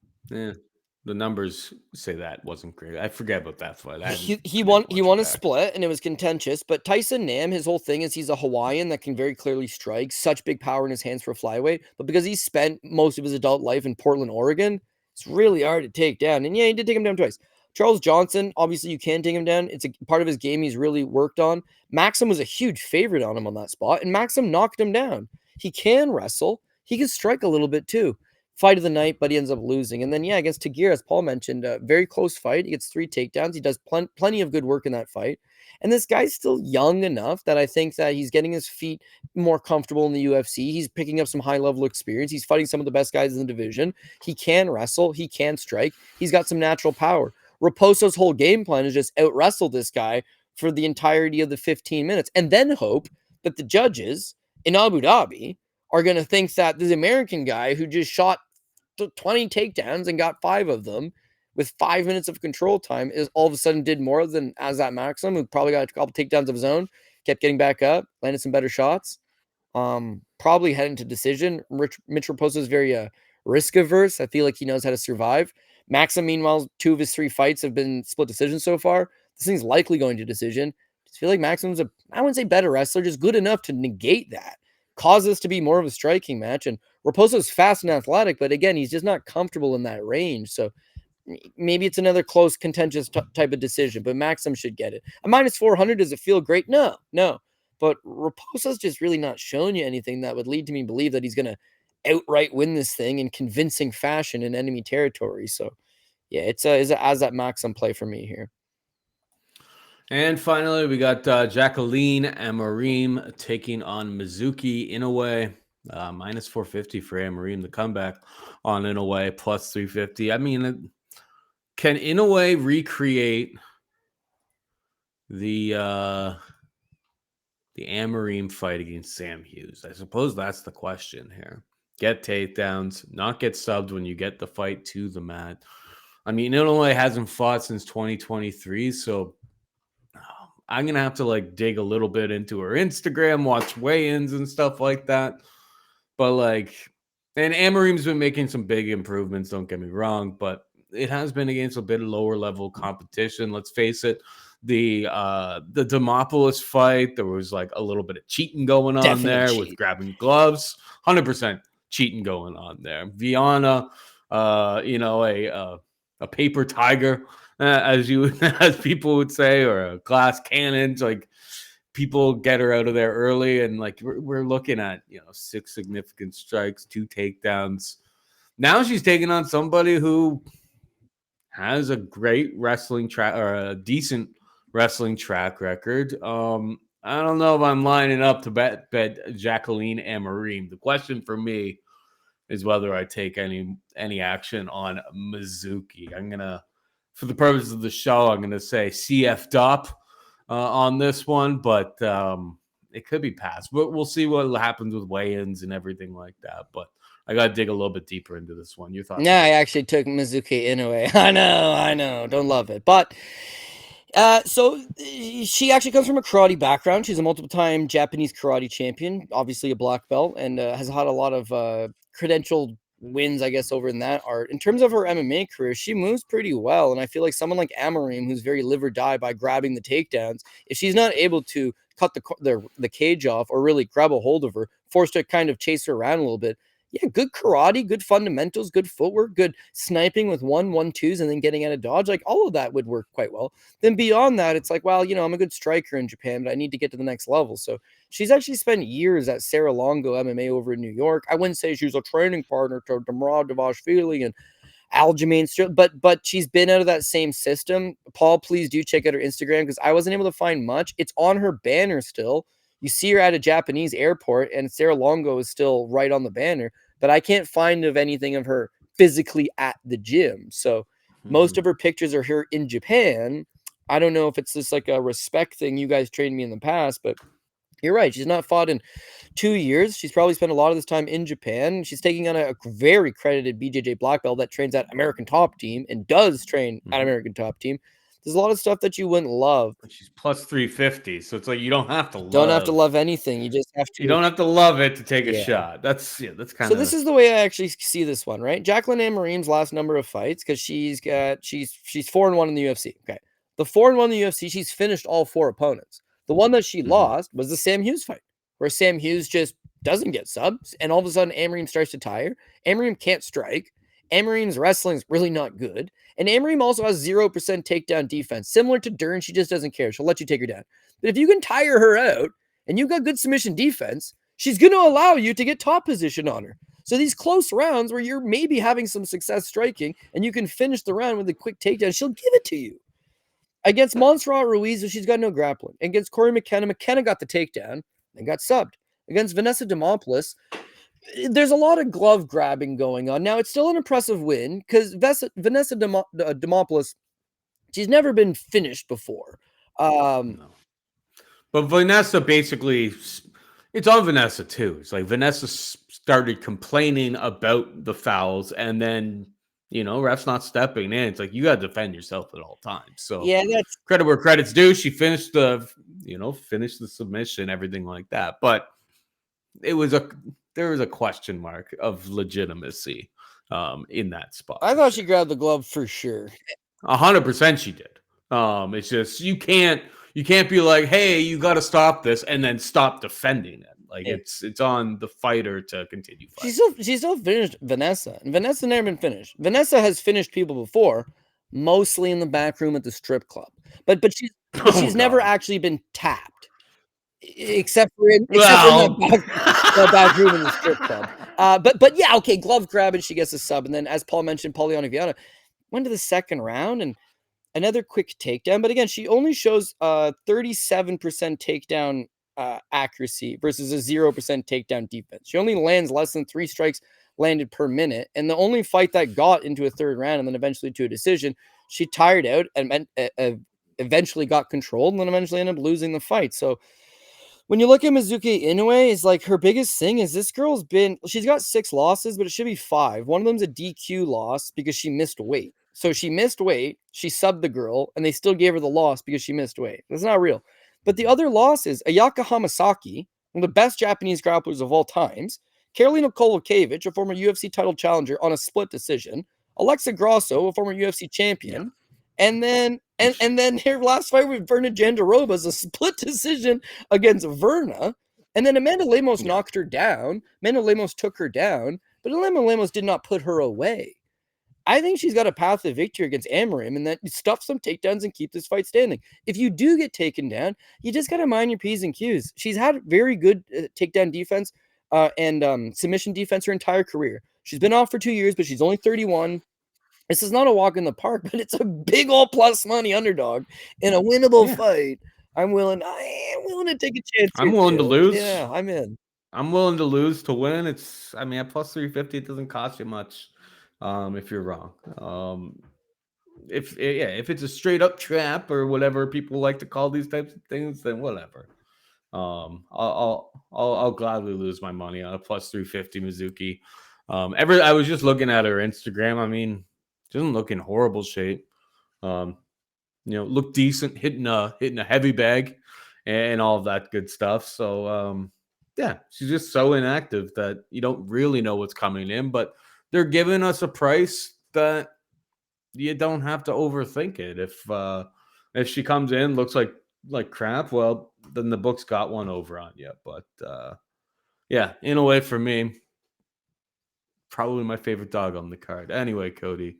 The numbers say that wasn't great. I forget about that fight. He won a split, and it was contentious. But Tyson Nam, his whole thing is he's a Hawaiian that can very clearly strike. Such big power in his hands for flyweight. But because he spent most of his adult life in Portland, Oregon, it's really hard to take down. And yeah, he did take him down twice. Charles Johnson, obviously you can take him down. It's a part of his game he's really worked on. Maxim was a huge favorite on him on that spot, and Maxim knocked him down. He can wrestle. He can strike a little bit too. Fight of the night, but he ends up losing. And then, yeah, against Tagir, as Paul mentioned, a very close fight. He gets 3 takedowns. He does plenty of good work in that fight. And this guy's still young enough that I think that he's getting his feet more comfortable in the UFC. He's picking up some high-level experience. He's fighting some of the best guys in the division. He can wrestle. He can strike. He's got some natural power. Raposo's whole game plan is just out-wrestle this guy for the entirety of the 15 minutes and then hope that the judges in Abu Dhabi are going to think that this American guy who just shot 20 takedowns and got 5 of them with 5 minutes of control time is all of a sudden did more than Azat Maxim, who probably got a couple takedowns of his own, kept getting back up, landed some better shots. Probably heading to decision. Mitch Raposo is very risk averse. I feel like he knows how to survive. Maxim, meanwhile, 2 of his 3 fights have been split decisions so far. This thing's likely going to decision. I feel like Maxim's I wouldn't say better wrestler, just good enough to negate that. Cause this to be more of a striking match. And Raposo's fast and athletic, but again, he's just not comfortable in that range. So maybe it's another close, contentious type of decision, but Maxim should get it. A minus 400, does it feel great? No. But Raposo's just really not showing you anything that would lead to me believe that he's going to outright win this thing in convincing fashion in enemy territory. So yeah, it's a Azat Maxim play for me here. And finally, we got Jacqueline Amorim taking on Mizuki Inoue. Minus 450 for Amorim. The comeback on Inoue plus 350. I mean, can Inoue recreate the Amorim fight against Sam Hughes? I suppose that's the question here. Get takedowns, not get subbed when you get the fight to the mat. I mean, Inoue hasn't fought since 2023, so I'm gonna have to like dig a little bit into her Instagram, watch weigh-ins and stuff like that. But like, and Amorim's been making some big improvements, don't get me wrong, but it has been against a bit lower level competition. Let's face it. The Demopoulos fight, there was like a little bit of cheating going on Definite there cheat. with grabbing gloves. 100% cheating going on there. Viana, a paper tiger, as people would say, or a glass cannon. Like, people get her out of there early, and like we're looking at 6 significant strikes, 2 takedowns. Now she's taking on somebody who has a great wrestling track, or a decent wrestling track record. I don't know if I'm lining up to bet Jacqueline Amorim. The question for me is whether I take any action on Mizuki. I'm gonna, for the purpose of the show, I'm gonna say CF Dop on this one, but it could be passed. But we'll see what happens with weigh-ins and everything like that. But I got to dig a little bit deeper into this one. Your thoughts? Yeah, I actually took Mizuki Inoue. I know, don't love it, but so she actually comes from a karate background. She's a multiple-time Japanese karate champion, obviously a black belt, and has had a lot of credentialed wins, I guess, over in that art. In terms of her MMA career, she moves pretty well, and I feel like someone like Amorim, who's very live or die by grabbing the takedowns, if she's not able to cut the cage off or really grab a hold of her, forced to kind of chase her around a little bit, yeah, good karate, good fundamentals, good footwork, good sniping with 1-1-2s, and then getting out of dodge. Like, all of that would work quite well. Then beyond that, it's like, well, I'm a good striker in Japan, but I need to get to the next level. So she's actually spent years at Sarah Longo MMA over in New York. I wouldn't say she's a training partner to Damrad Davashvili and Aljamain, but she's been out of that same system. Paul, please do check out her Instagram, because I wasn't able to find much. It's on her banner still. You see her at a Japanese airport, and Sarah Longo is still right on the banner, but I can't find anything of her physically at the gym. So most of her pictures are here in Japan. I don't know if it's just like a respect thing. You guys trained me in the past, but you're right. She's not fought in 2 years. She's probably spent a lot of this time in Japan. She's taking on a very credited BJJ black belt that trains at American Top Team and does train at American Top Team. There's a lot of stuff that you wouldn't love. She's plus 350, so it's like you don't have to love anything. You just have to. You don't have to love it to take a shot. That's kind of. So this is the way I actually see this one, right? Jacqueline Amorim's last number of fights, because she's 4-1 in the UFC. Okay, the 4-1 in the UFC, she's finished all 4 opponents. The one that she lost was the Sam Hughes fight, where Sam Hughes just doesn't get subs, and all of a sudden Amorim starts to tire. Amorim can't strike. Amorim's wrestling is really not good. And Amorim also has 0% takedown defense. Similar to Dern, she just doesn't care. She'll let you take her down. But if you can tire her out and you've got good submission defense, she's going to allow you to get top position on her. So these close rounds where you're maybe having some success striking and you can finish the round with a quick takedown, she'll give it to you. Against Montserrat Ruiz, she's got no grappling. Against Corey McKenna got the takedown and got subbed. Against Vanessa Demopoulos, there's a lot of glove grabbing going on. Now, it's still an impressive win because Vanessa Demopoulos, she's never been finished before. No. But Vanessa basically, it's on Vanessa too. It's like Vanessa started complaining about the fouls, and then, ref's not stepping in. It's like, you got to defend yourself at all times. So yeah, that's credit where credit's due. She finished the submission, everything like that. But there was a question mark of legitimacy in that spot. I thought she grabbed the glove for sure. 100% she did. It's just you can't be like, hey, you got to stop this and then stop defending it. Like, it's on the fighter to continue fighting. She still finished Vanessa, and Vanessa never been finished. Vanessa has finished people before, mostly in the back room at the strip club. But she's never actually been tapped, except for in the back room in the strip club. But yeah, okay, glove grab, and she gets a sub. And then, as Paul mentioned, Poliana Viana went to the second round and another quick takedown. But again, she only shows 37% takedown accuracy versus a 0% takedown defense. She only lands less than 3 strikes landed per minute. And the only fight that got into a third round and then eventually to a decision, she tired out and eventually got controlled and then eventually ended up losing the fight. So when you look at Mizuki Inoue, is like her biggest thing is this girl's she's got 6 losses, but it should be 5. One of them's a DQ loss because she missed weight. So she missed weight, she subbed the girl, and they still gave her the loss because she missed weight. That's not real. But the other loss is Ayaka Hamasaki, one of the best Japanese grapplers of all times, Karolina Kowalkiewicz, a former UFC title challenger, on a split decision, Alexa Grasso, a former UFC champion, and then her last fight with Virna Jandiroba is a split decision against Virna. And then Amanda Lemos knocked her down. Amanda Lemos took her down, but Amanda Lemos did not put her away. I think she's got a path to victory against Amarim and that stuff some takedowns and keep this fight standing. If you do get taken down, you just got to mind your P's and Q's. She's had very good takedown defense and submission defense her entire career. She's been off for 2 years, but she's only 31. This is not a walk in the park, but it's a big old plus money underdog in a winnable fight. I am willing to take a chance. I'm willing to lose. Yeah, I'm in. I'm willing to lose to win. At plus 350, it doesn't cost you much if you're wrong. If it's a straight up trap or whatever people like to call these types of things, then whatever. I'll gladly lose my money on a plus 350 Mizuki. I was just looking at her Instagram. I mean, she doesn't look in horrible shape. Look decent, hitting a heavy bag and all of that good stuff. So she's just so inactive that you don't really know what's coming in, but they're giving us a price that you don't have to overthink it. If she comes in, looks like crap, well, then the book's got one over on you. But in a way, for me, probably my favorite dog on the card. Anyway, Cody,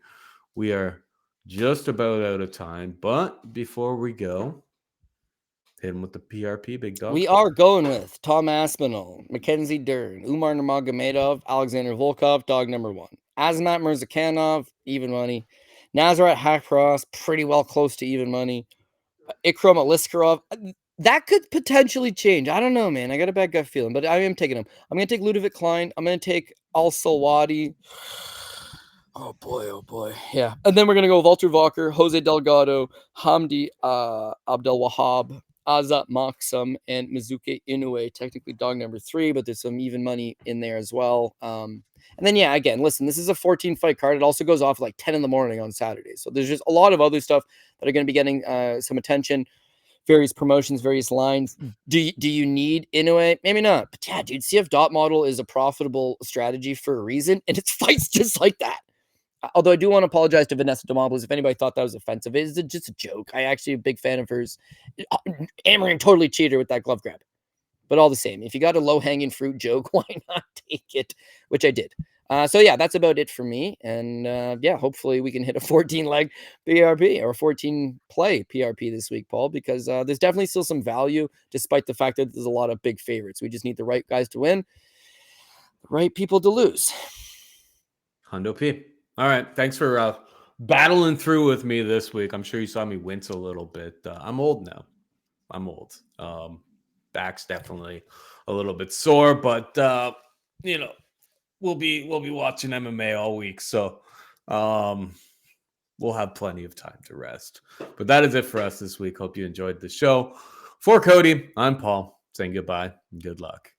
we are just about out of time, but before we go, hit him with the PRP, big dog. We are going with Tom Aspinall, Mackenzie Dern, Umar Nurmagomedov, Alexander Volkov, dog number 1. Azamat Murzakanov, even money. Nasrat Haqparast, pretty well close to even money. Ikram Aliskerov, that could potentially change. I don't know, man. I got a bad gut feeling, but I am taking him. I'm going to take Ľudovít Klein. I'm going to take Al-Selwady. Oh boy. Yeah. And then we're going to go with Walter Walker, Jose Delgado, Hamdi Abdel-Wahab, Azat Maksum, and Mizuki Inoue. Technically dog number 3, but there's some even money in there as well. And then, again, listen, this is a 14-fight card. It also goes off like 10 in the morning on Saturday. So there's just a lot of other stuff that are going to be getting some attention. Various promotions, various lines. Do you need Inoue? Maybe not. But yeah, dude, CF dot model is a profitable strategy for a reason, and it's fights just like that. Although I do want to apologize to Vanessa Demoblis if anybody thought that was offensive. It is just a joke. I actually am a big fan of hers. Amarin totally cheated with that glove grab. But all the same, if you got a low-hanging fruit joke, why not take it? Which I did. So that's about it for me. And hopefully we can hit a 14-leg PRP or a 14-play PRP this week, Paul, because there's definitely still some value despite the fact that there's a lot of big favorites. We just need the right guys to win, the right people to lose. Hundo P. All right. Thanks for battling through with me this week. I'm sure you saw me wince a little bit. I'm old now. I'm old. Back's definitely a little bit sore, but we'll be watching MMA all week, so we'll have plenty of time to rest. But that is it for us this week. Hope you enjoyed the show. For Cody, I'm Paul, saying goodbye and good luck.